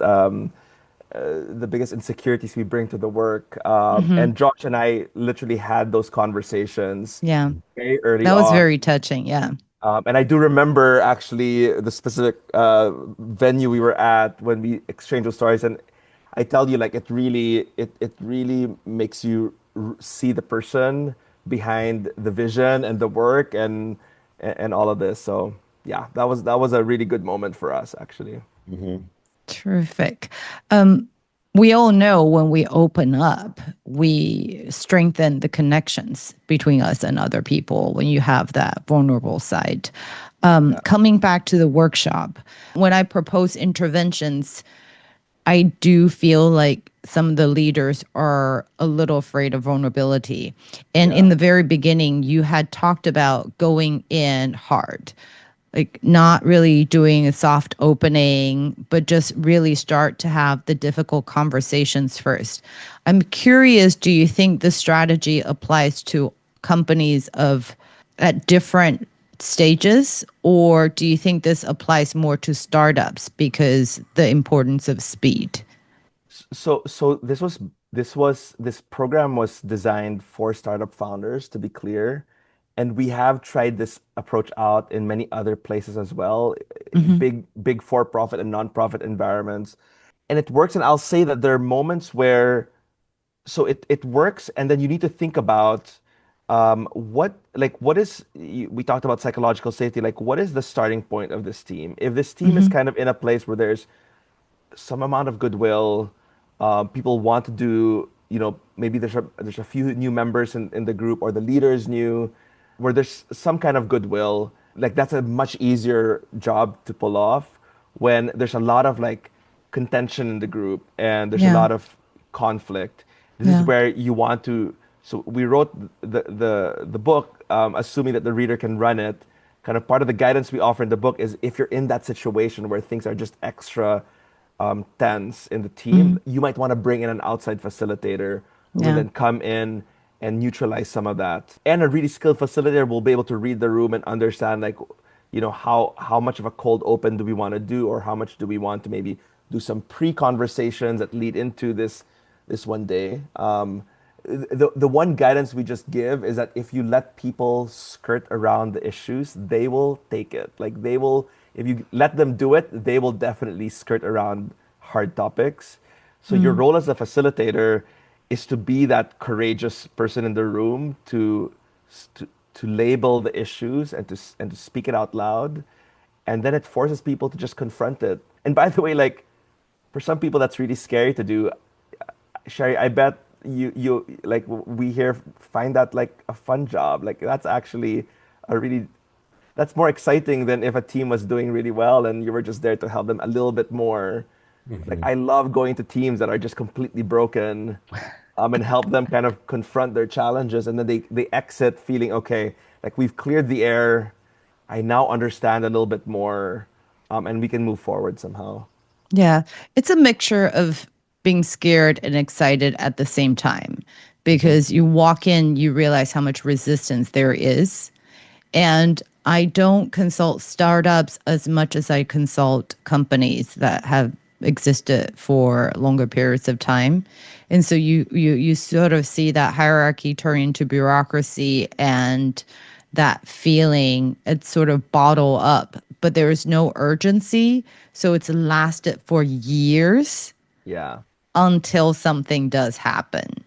insecurities we bring to the work. And Josh and I literally had those conversations very early That was on. very touching. Yeah. And I do remember actually the specific venue we were at when we exchanged those stories. And I tell you, like, it really makes you see the person behind the vision and the work and all of this. So yeah, that was a really good moment for us, actually. Mm-hmm. Terrific. We all know when we open up, we strengthen the connections between us and other people when you have that vulnerable side. Coming back to the workshop, when I propose interventions, I do feel like some of the leaders are a little afraid of vulnerability. And in the very beginning, you had talked about going in hard, like not really doing a soft opening, but just really start to have the difficult conversations first. I'm curious, do you think this strategy applies to companies at different stages, or do you think this applies more to startups because the importance of speed? So this program was designed for startup founders, to be clear. And we have tried this approach out in many other places as well, big for-profit and non-profit environments. And it works. And I'll say that there are moments where, so it works. And then you need to think about we talked about psychological safety, like what is the starting point of this team? If this team is kind of in a place where there's some amount of goodwill, people want to do, maybe there's a few new members in the group, or the leader is new, where there's some kind of goodwill, like that's a much easier job to pull off when there's a lot of like contention in the group and there's a lot of conflict. This is where you want to. So we wrote the book, assuming that the reader can run it. Kind of part of the guidance we offer in the book is if you're in that situation where things are just extra tense in the team, you might want to bring in an outside facilitator who will then come in and neutralize some of that. And a really skilled facilitator will be able to read the room and understand, like, how much of a cold open do we want to do, or how much do we want to maybe do some pre-conversations that lead into this this one day. The one guidance we just give is that if you let people skirt around the issues, they will take it. Like they will, if you let them do it, they will definitely skirt around hard topics. So your role as a facilitator is to be that courageous person in the room to label the issues and to speak it out loud, and then it forces people to just confront it. And by the way, like for some people, that's really scary to do. Sherry, I bet you like we here find that like a fun job. Like that's actually a really that's more exciting than if a team was doing really well and you were just there to help them a little bit more. Like I love going to teams that are just completely broken, and help them kind of confront their challenges, and then they exit feeling okay, like we've cleared the air. I now understand a little bit more, and we can move forward somehow. Yeah, it's a mixture of being scared and excited at the same time because you walk in, you realize how much resistance there is. And I don't consult startups as much as I consult companies that have existed for longer periods of time. And so you sort of see that hierarchy turn into bureaucracy, and that feeling, it's sort of bottle up, but there is no urgency. So it's lasted for years Yeah. until something does happen.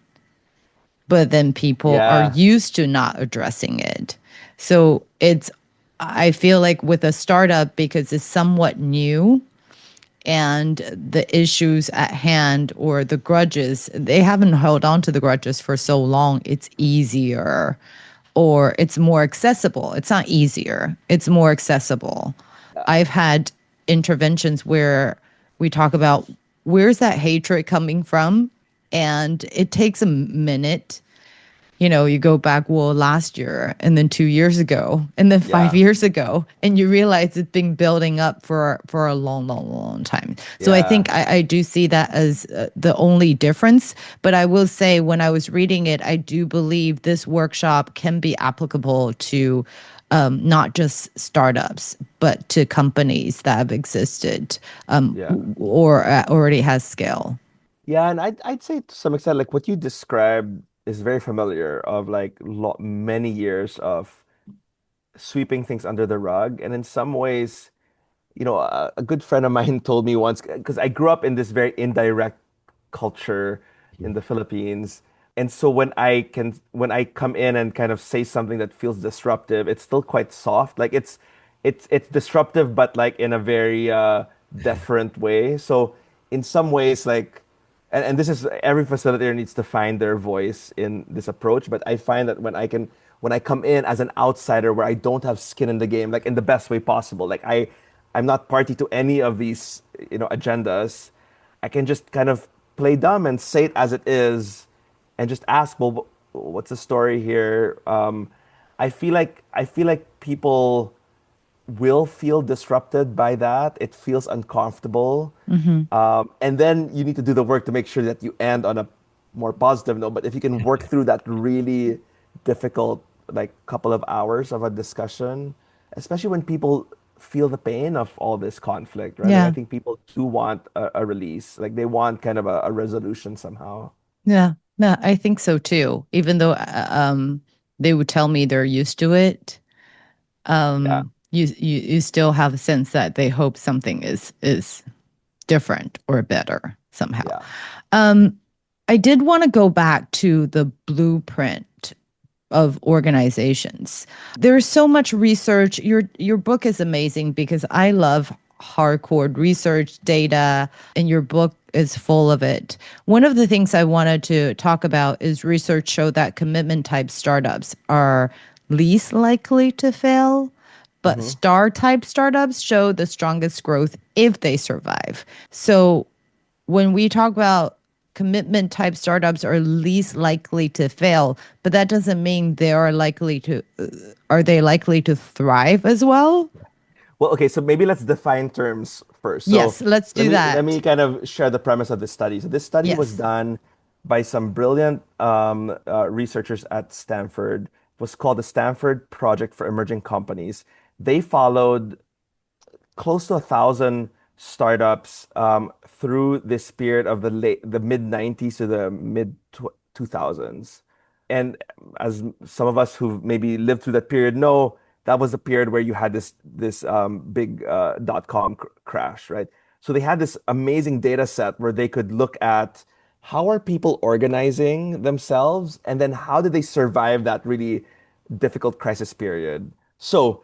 But then people are Yeah. used to not addressing it. So I feel like with a startup, because it's somewhat new and the issues at hand or the grudges, they haven't held on to the grudges for so long, it's easier or it's more accessible. It's not easier, it's more accessible. I've had interventions where we talk about where's that hatred coming from? And it takes a minute. You go back, well, last year and then 2 years ago and then 5 years ago, and you realize it's been building up for a long, long, long time. So I think I do see that as the only difference. But I will say when I was reading it, I do believe this workshop can be applicable to not just startups, but to companies that have existed Yeah. or already has scale. Yeah, and I'd say to some extent, like what you described is very familiar of like many years of sweeping things under the rug. And in some ways, a good friend of mine told me once, because I grew up in this very indirect culture in the Philippines. And so when I come in and kind of say something that feels disruptive, it's still quite soft. Like it's disruptive, but like in a very deferent way. So in some ways, like and this is every facilitator needs to find their voice in this approach. But I find that when I come in as an outsider where I don't have skin in the game, like in the best way possible, like I'm not party to any of these, agendas. I can just kind of play dumb and say it as it is, and just ask, well, what's the story here? I feel like people will feel disrupted by that. It feels uncomfortable. And then you need to do the work to make sure that you end on a more positive note. But if you can work through that really difficult, like couple of hours of a discussion, especially when people feel the pain of all this conflict, right? Like, I Yeah. think people do want a release. Like they want kind of a resolution somehow. Yeah. Yeah, I think so too. Even though they would tell me they're used to it, Yeah. you still have a sense that they hope something is different or better somehow. Yeah. Um, I did want to go back to the blueprint of organizations. There's so much research. Your book is amazing because I love hardcore research data, and your book is full of it. One of the things I wanted to talk about is research showed that commitment type startups are least likely to fail, but Hmm. star type startups show the strongest growth if they survive. So when we talk about commitment type startups are least likely to fail, but that doesn't mean are they likely to thrive as well? Well, okay, so maybe let's define terms first. So Yes, let's let do me let that. me kind of share the premise of this study. So this study was Yes. done by some brilliant researchers at Stanford. It was called the Stanford Project for Emerging Companies. They followed close to 1,000 startups through this period of the mid 90s to the mid 2000s. And as some of us who've maybe lived through that period know, that was the period where you had this big dot-com crash, right? So they had this amazing data set where they could look at how are people organizing themselves, and then how did they survive that really difficult crisis period. So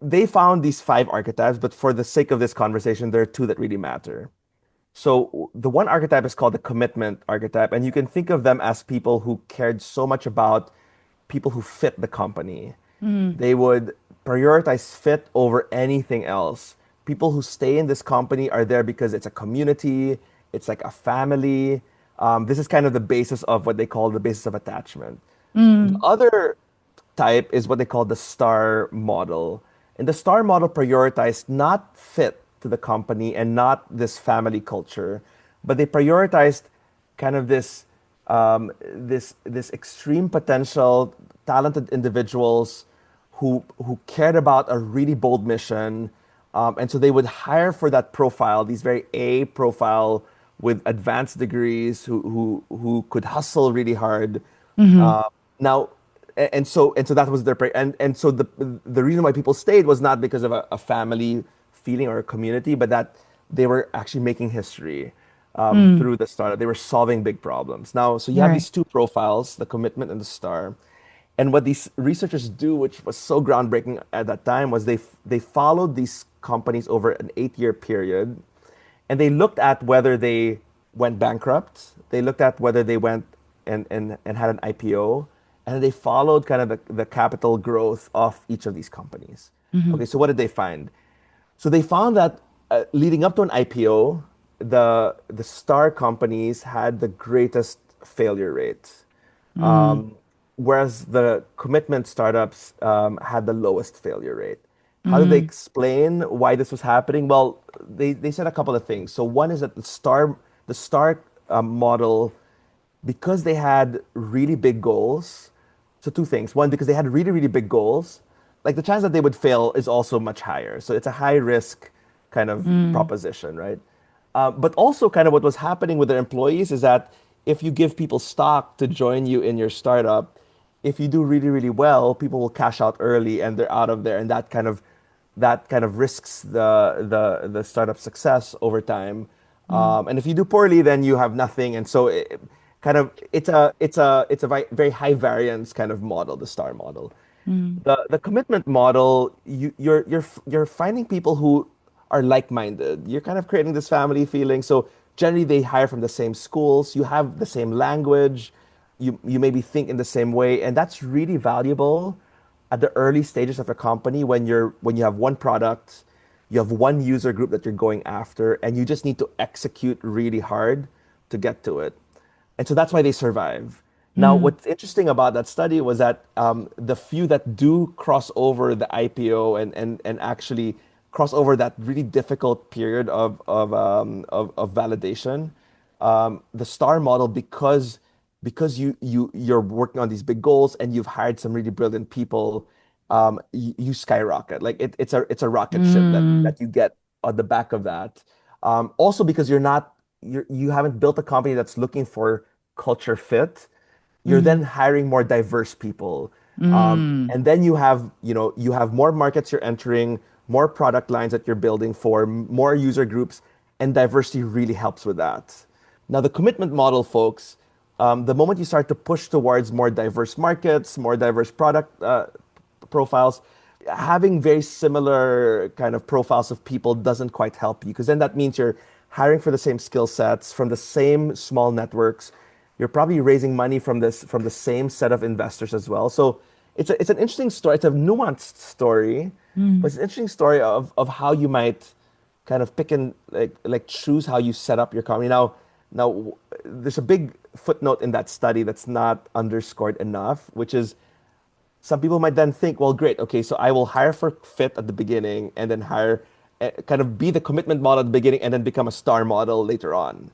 they found these 5 archetypes, but for the sake of this conversation, there are 2 that really matter. So the one archetype is called the commitment archetype, and you can think of them as people who cared so much about people who fit the company. They would prioritize fit over anything else. People who stay in this company are there because it's a community, it's like a family. This is kind of the basis of what they call the basis of attachment. The other type is what they call the star model. And the star model prioritized not fit to the company and not this family culture, but they prioritized kind of this extreme potential, talented individuals who cared about a really bold mission. And so they would hire for that profile, these very A profile with advanced degrees who could hustle really hard. Now, and so that was their and so the reason why people stayed was not because of a family feeling or a community, but that they were actually making history through the startup. They were solving big problems. Now, so you have these 2 profiles, the commitment and the star. And what these researchers do, which was so groundbreaking at that time, was they followed these companies over an 8-year period, and they looked at whether they went bankrupt. They looked at whether they went and had an IPO, and they followed kind of the capital growth of each of these companies. Okay, so what did they find? So they found that leading up to an IPO, the star companies had the greatest failure rate, whereas the commitment startups had the lowest failure rate. How did they explain why this was happening? Well, they said a couple of things. So one is that the star model, because they had really big goals. So 2 things. One, because they had really, really big goals, like the chance that they would fail is also much higher. So it's a high risk kind of proposition, right? But also kind of what was happening with their employees is that if you give people stock to join you in your startup, if you do really, really well, people will cash out early and they're out of there. And that kind of risks the startup success over time. And if you do poorly, then you have nothing. And so it's a very high variance kind of model, the star model. The commitment model, you're finding people who are like-minded. You're kind of creating this family feeling. So generally they hire from the same schools. You have the same language. You maybe think in the same way, and that's really valuable at the early stages of a company when you have one product, you have one user group that you're going after, and you just need to execute really hard to get to it. And so that's why they survive. Now, what's interesting about that study was that the few that do cross over the IPO and actually cross over that really difficult period of validation, the star model, because you're working on these big goals and you've hired some really brilliant people, you skyrocket. Like it's a rocket ship that you get on the back of that. Also because you haven't built a company that's looking for culture fit. You're then hiring more diverse people. And then you have more markets you're entering, more product lines that you're building for, more user groups, and diversity really helps with that. Now, the commitment model, folks, the moment you start to push towards more diverse markets, more diverse product profiles, having very similar kind of profiles of people doesn't quite help you, because then that means you're hiring for the same skill sets from the same small networks. You're probably raising money from the same set of investors as well. So it's an interesting story. It's a nuanced story, but it's an interesting story of how you might kind of pick and like choose how you set up your company. Now there's a big footnote in that study that's not underscored enough, which is some people might then think, well, great, okay, so I will hire for fit at the beginning and then kind of be the commitment model at the beginning and then become a star model later on.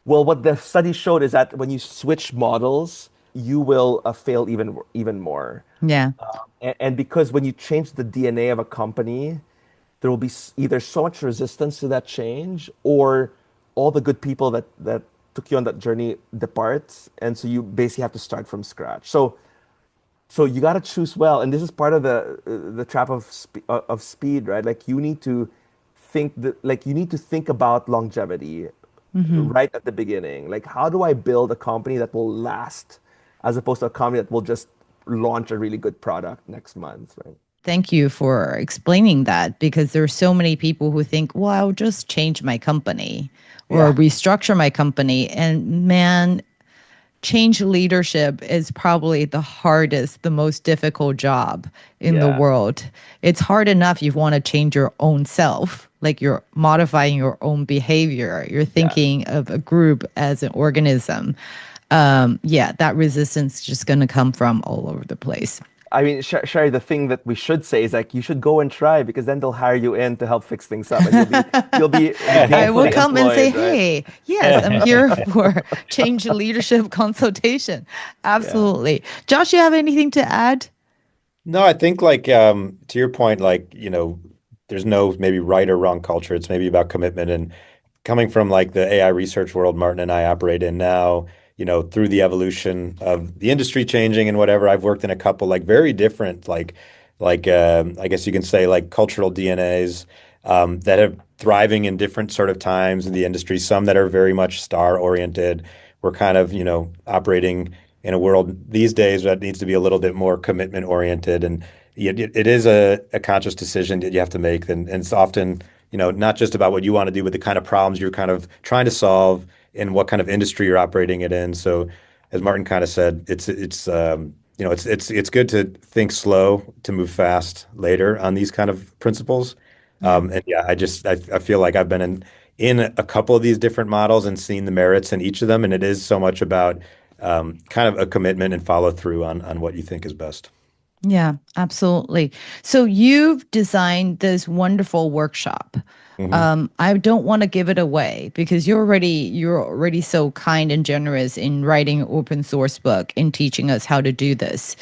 Well, what the study showed is that when you switch models, you will fail even more. Yeah. And because when you change the DNA of a company, there will be either so much resistance to that change, or all the good people that took you on that journey departs, and so you basically have to start from scratch. So you got to choose well, and this is part of the trap of speed, right? Like you need to think about longevity right at the beginning. Like, how do I build a company that will last, as opposed to a company that will just launch a really good product next month, right? Thank you for explaining that, because there are so many people who think, well, I'll just change my company or restructure my company. And man, change leadership is probably the hardest, the most difficult job in the world. It's hard enough you want to change your own self, like you're modifying your own behavior. You're thinking of a group as an organism. That resistance is just going to come from all over the place. I mean, Sherry, the thing that we should say is like, you should go and try, because then they'll hire you in to help fix things up, and you'll be I will come and say, employed, right? hey, yes, I'm here for change leadership consultation. Absolutely. Josh, you have anything to add? No, I think like to your point, like, there's no maybe right or wrong culture. It's maybe about commitment. And coming from like the AI research world Martin and I operate in now, through the evolution of the industry changing and whatever, I've worked in a couple like very different, like I guess you can say like cultural DNAs that are thriving in different sort of times in the industry. Some that are very much star oriented. We're kind of, operating in a world these days that needs to be a little bit more commitment oriented. And it is a conscious decision that you have to make. And it's often, not just about what you want to do, but the kind of problems you're kind of trying to solve and what kind of industry you're operating it in. So as Martin kind of said, it's good to think slow to move fast later on these kind of principles. And I feel like I've been in a couple of these different models and seen the merits in each of them. And it is so much about kind of a commitment and follow through on what you think is best. Yeah, absolutely. So you've designed this wonderful workshop. I don't want to give it away, because you're already so kind and generous in writing an open source book and teaching us how to do this.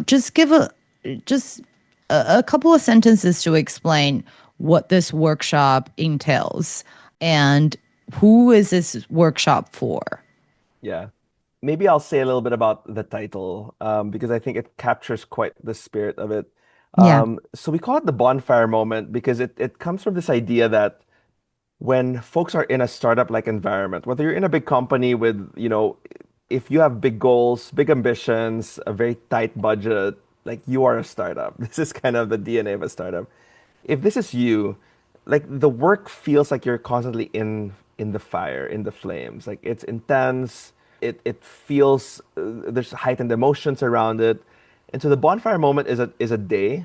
Just give a couple of sentences to explain what this workshop entails and who is this workshop for? Yeah. Maybe I'll say a little bit about the title, because I think it captures quite the spirit of it. So we call it the Bonfire Moment because it comes from this idea that when folks are in a startup-like environment, whether you're in a big company with, if you have big goals, big ambitions, a very tight budget, like you are a startup. This is kind of the DNA of a startup. If this is you, like the work feels like you're constantly in the fire, in the flames. Like it's intense. It feels there's heightened emotions around it. And so the Bonfire Moment is a day.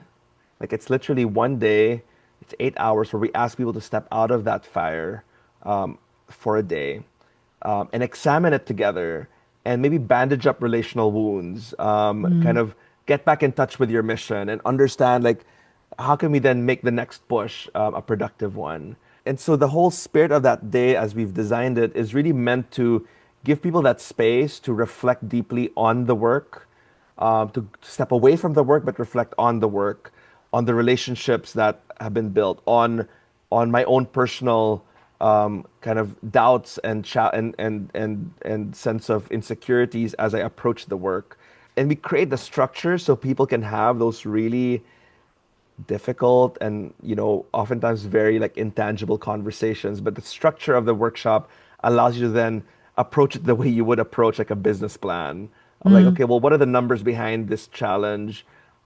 Like it's literally one day. It's 8 hours where we ask people to step out of that fire for a day and examine it together and maybe bandage up relational wounds, kind of get back in touch with your mission and understand like how can we then make the next push a productive one. And so the whole spirit of that day as we've designed it is really meant to give people that space to reflect deeply on the work, to step away from the work, but reflect on the work, on the relationships that have been built, on my own personal kind of doubts and sense of insecurities as I approach the work. And we create the structure so people can have those really difficult and oftentimes very like intangible conversations. But the structure of the workshop allows you to then approach it the way you would approach like a business plan. Like, okay, well, what are the numbers behind this challenge?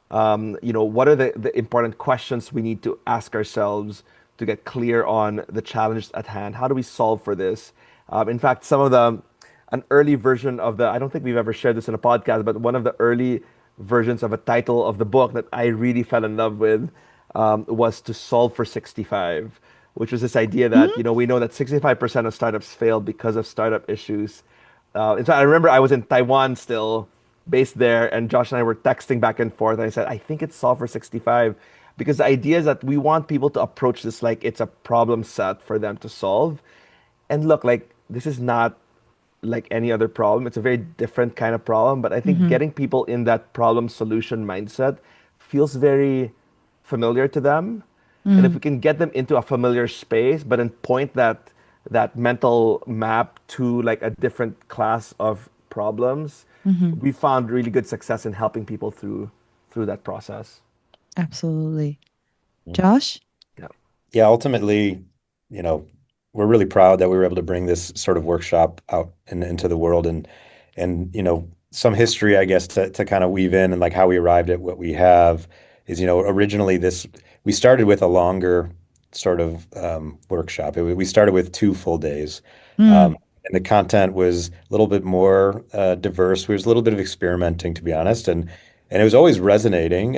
What are the important questions we need to ask ourselves to get clear on the challenges at hand? How do we solve for this? In fact, an early version of I don't think we've ever shared this in a podcast, but one of the early versions of a title of the book that I really fell in love with was To Solve for 65, which was this idea that, we know that 65% of startups fail because of startup issues. In fact, I remember I was in Taiwan still, based there, and Josh and I were texting back and forth, and I said, I think it's Solve for 65, because the idea is that we want people to approach this like it's a problem set for them to solve. And look, like, this is not like any other problem. It's a very different kind of problem, but I think getting people in that problem solution mindset feels very familiar to them. And if we can get them into a familiar space, but then point that mental map to like a different class of problems, we found really good success in helping people through that process. Absolutely. Josh? Yeah. Yeah, ultimately, we're really proud that we were able to bring this sort of workshop out into the world, and some history, I guess, to kind of weave in, and like how we arrived at what we have is, originally we started with a longer sort of workshop. We started with 2 full days. And the content was a little bit more diverse. There was a little bit of experimenting, to be honest, and it was always resonating.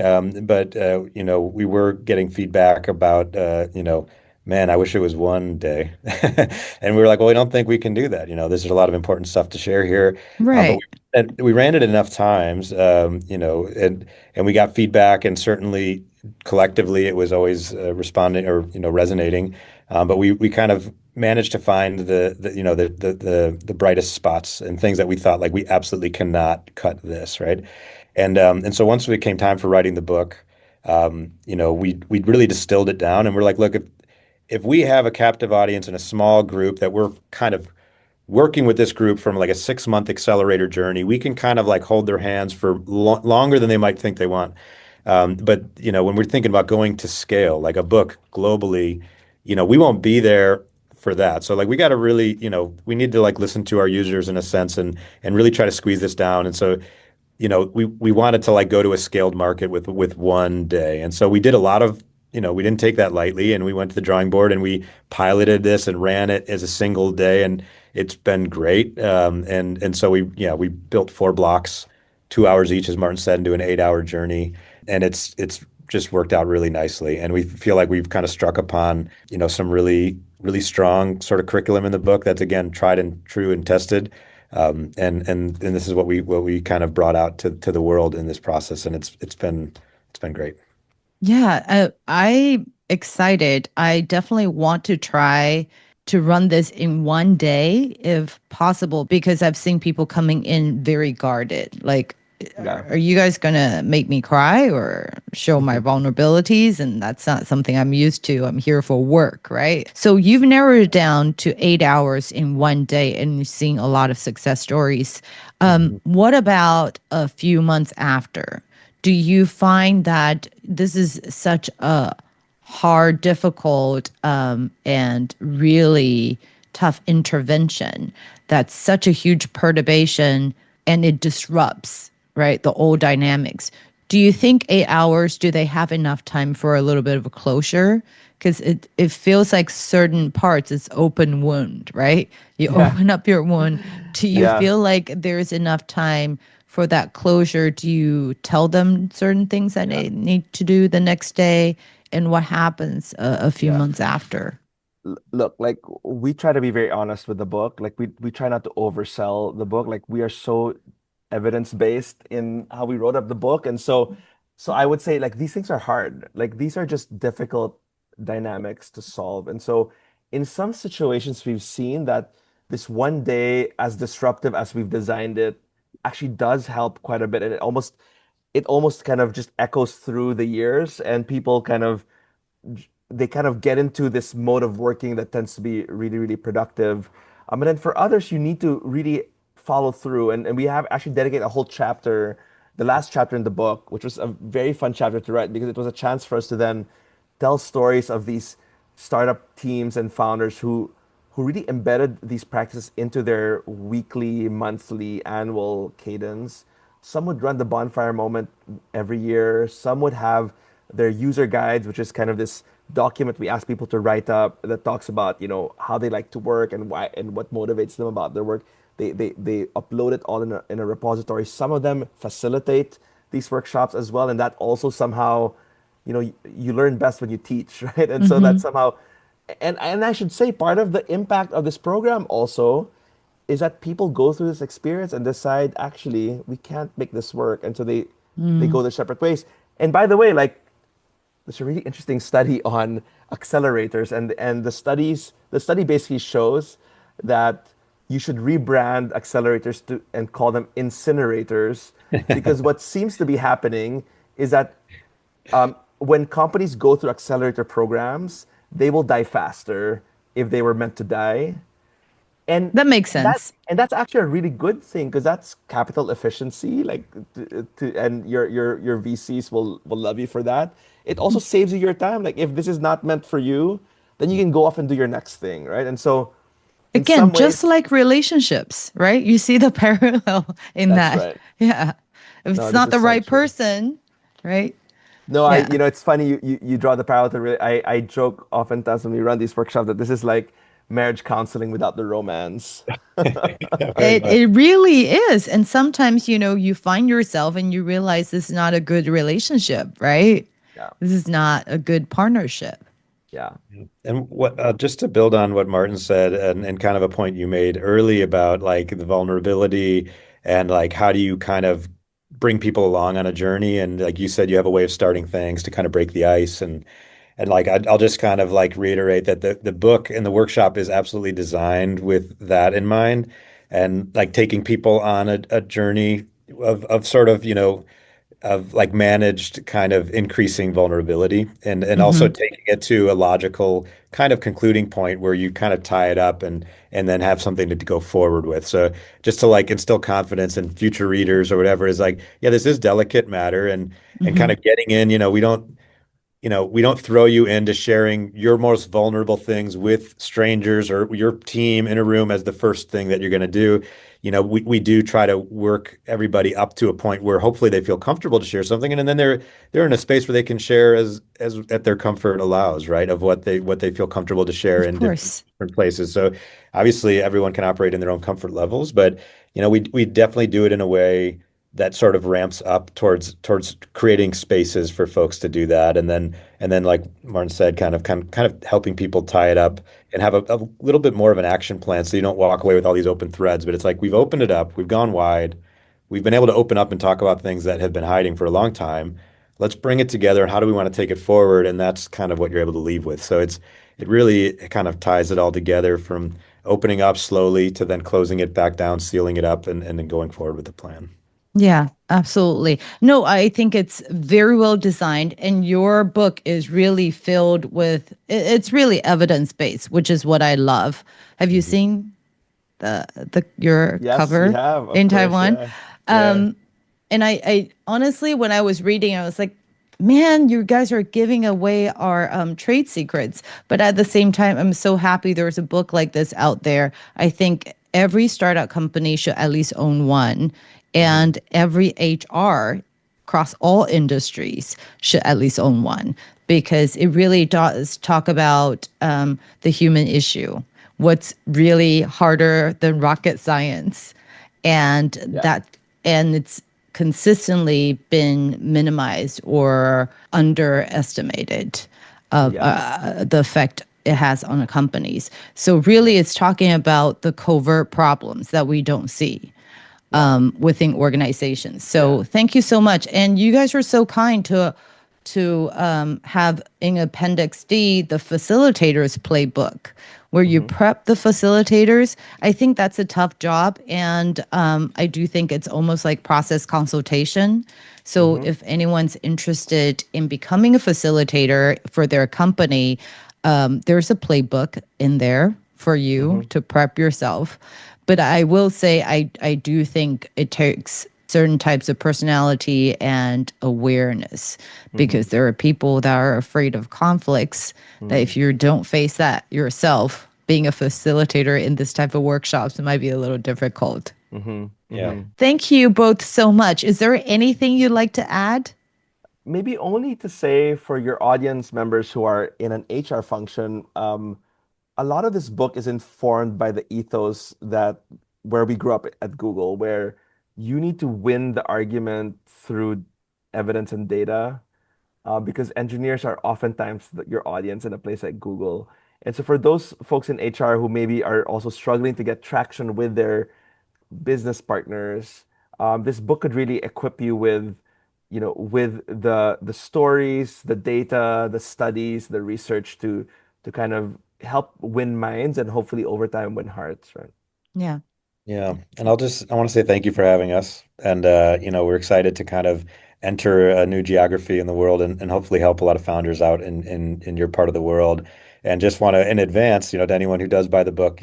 But we were getting feedback about man, I wish it was 1 day. And we were like, well, we don't think we can do that. There's a lot of important stuff to share here. Right. But we ran it enough times, and we got feedback, and certainly collectively it was always responding or resonating. But we kind of managed to find the brightest spots and things that we thought like we absolutely cannot cut this, right? And so once it came time for writing the book, we really distilled it down, and we're like, look, if we have a captive audience in a small group that we're kind of working with this group from like a 6-month accelerator journey, we can kind of like hold their hands for longer than they might think they want. But when we're thinking about going to scale, like a book globally, we won't be there for that. So like we got to really, we need to like listen to our users in a sense, and really try to squeeze this down. And so we wanted to like go to a scaled market with 1 day. And so we did a lot of, we didn't take that lightly, and we went to the drawing board and we piloted this and ran it as a single day, and it's been great. And so we built 4 blocks, 2 hours each, as Martin said, into an 8-hour journey. And it's just worked out really nicely. And we feel like we've kind of struck upon, some really, really strong sort of curriculum in the book that's, again, tried and true and tested. And this is what we kind of brought out to the world in this process, and it's been great. Yeah, I'm excited. I definitely want to try to run this in 1 day if possible, because I've seen people coming in very guarded. Like, are you guys going to make me cry or show my vulnerabilities? And that's not something I'm used to. I'm here for work, right? So you've narrowed it down to 8 hours in 1 day, and you're seeing a lot of success stories. What about a few months after? Do you find that this is such a hard, difficult, and really tough intervention that's such a huge perturbation, and it disrupts, right, the old dynamics? Do you think 8 hours, do they have enough time for a little bit of a closure? Because it feels like certain parts, it's open wound, right? You open up your wound. Do you feel like there's enough time for that closure? Do you tell them certain things that they need to do the next day? And what happens a few months after? Look, like we try to be very honest with the book. Like we try not to oversell the book. Like we are so evidence-based in how we wrote up the book. And so I would say like these things are hard. Like these are just difficult dynamics to solve. And so in some situations, we've seen that this 1 day, as disruptive as we've designed it, actually does help quite a bit. And it almost kind of just echoes through the years, and people kind of get into this mode of working that tends to be really, really productive. And then for others, you need to really follow through. And we have actually dedicated a whole chapter, the last chapter in the book, which was a very fun chapter to write, because it was a chance for us to then tell stories of these startup teams and founders who really embedded these practices into their weekly, monthly, annual cadence. Some would run the Bonfire Moment every year. Some would have their user guides, which is kind of this document we ask people to write up that talks about, how they like to work and why and what motivates them about their work. They upload it all in a repository. Some of them facilitate these workshops as well, and that also somehow, you learn best when you teach, right? And so that somehow, and I should say, part of the impact of this program also is that people go through this experience and decide, actually, we can't make this work. And so they go their separate ways. And by the way, like, there's a really interesting study on accelerators, and the study basically shows that you should rebrand accelerators and call them incinerators, because what seems to be happening is that when companies go through accelerator programs, they will die faster if they were meant to die. And That makes sense. that's actually a really good thing because that's capital efficiency. Like, and your VCs will love you for that. It also saves you your time. Like, if this is not meant for you, then you can go off and do your next thing, right? And so, in Again, some just ways, like relationships, right? You see the parallel in that's that. right. Yeah. If No, it's this not is the so right true. person, right? No, Yeah. it's funny you draw the parallel to I joke oftentimes when we run these workshops that this is like marriage counseling without the romance. Yeah, very much. It really is. And sometimes, you find yourself and you realize this is not a good relationship, right? Yeah, This is not a good partnership. yeah, And what just to build on what Martin said and kind of a point you made early about like the vulnerability and like how do you kind of bring people along on a journey and like you said you have a way of starting things to kind of break the ice and like I'll just kind of like reiterate that the book and the workshop is absolutely designed with that in mind and like taking people on a journey of sort of of like managed kind of increasing vulnerability and also Hmm. taking it to a logical kind of concluding point where you kind of tie it up and then have something to go forward with. So just to like instill confidence in future readers or whatever is like, yeah, this is delicate matter and kind Hmm. of getting in, we don't throw you into sharing your most vulnerable things with strangers or your team in a room as the first thing that you're going to do. We do try to work everybody up to a point where hopefully they feel comfortable to share something, and then they're in a space where they can share as at their comfort allows, right? Of what they feel comfortable to share Of in different, course. different places. So obviously everyone can operate in their own comfort levels, but we definitely do it in a way that sort of ramps up towards creating spaces for folks to do that, and then like Martin said, kind of helping people tie it up and have a little bit more of an action plan so you don't walk away with all these open threads. But it's like we've opened it up, we've gone wide, we've been able to open up and talk about things that have been hiding for a long time. Let's bring it together and how do we want to take it forward? And that's kind of what you're able to leave with. So it kind of ties it all together from opening up slowly to then closing it back down, sealing it up, and then going forward with the plan. Yeah, absolutely. No, I think it's very well designed, and your book is really filled with it's really evidence-based, which is what I love. Have you Mhm. seen the your yes, we cover have, of in course, Taiwan? yeah, yeah, Um, and I honestly, when I was reading, I was like, man, you guys are giving away our trade secrets. But at the same time, I'm so happy there's a book like this out there. I think every startup company should at least own one, hmm and every HR across all industries should at least own one because it really does talk about the human issue. What's really harder than rocket science, and yeah, it's consistently been minimized or underestimated of yes, the effect it has on the companies. So really, it's talking about the covert problems that we don't see yeah, within organizations. yeah, So thank you so much, and you guys were so kind to have in Appendix D the facilitators playbook where you hmm prep the facilitators. I think that's a tough job. And I do think it's almost like process consultation. So hmm if anyone's interested in becoming a facilitator for their company, there's a playbook in there for you hmm to prep yourself. But I will say, I do think it takes certain types of personality and awareness hmm because there are people that are afraid of conflicts that if you don't face that yourself, being a facilitator in this type of workshops, it might be a little difficult. hmm Yeah. hmm Thank you both so much. Is there anything you'd like to add? Maybe only to say for your audience members who are in an HR function, a lot of this book is informed by the ethos that where we grew up at Google, where you need to win the argument through evidence and data, because engineers are oftentimes your audience in a place like Google. And so for those folks in HR who maybe are also struggling to get traction with their business partners, this book could really equip you with, with the stories, the data, the studies, the research to kind of help win minds and hopefully over time win hearts, right? Yeah. Yeah. And I want to say thank you for having us. And we're excited to kind of enter a new geography in the world and hopefully help a lot of founders out in your part of the world. And just want to, in advance, to anyone who does buy the book,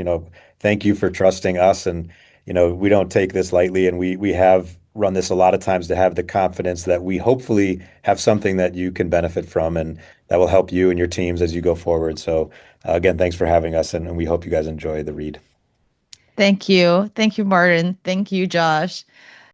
thank you for trusting us. And, we don't take this lightly, and we have run this a lot of times to have the confidence that we hopefully have something that you can benefit from and that will help you and your teams as you go forward. So again, thanks for having us, and we hope you guys enjoy the read. Thank you. Thank you, Martin. Thank you, Josh.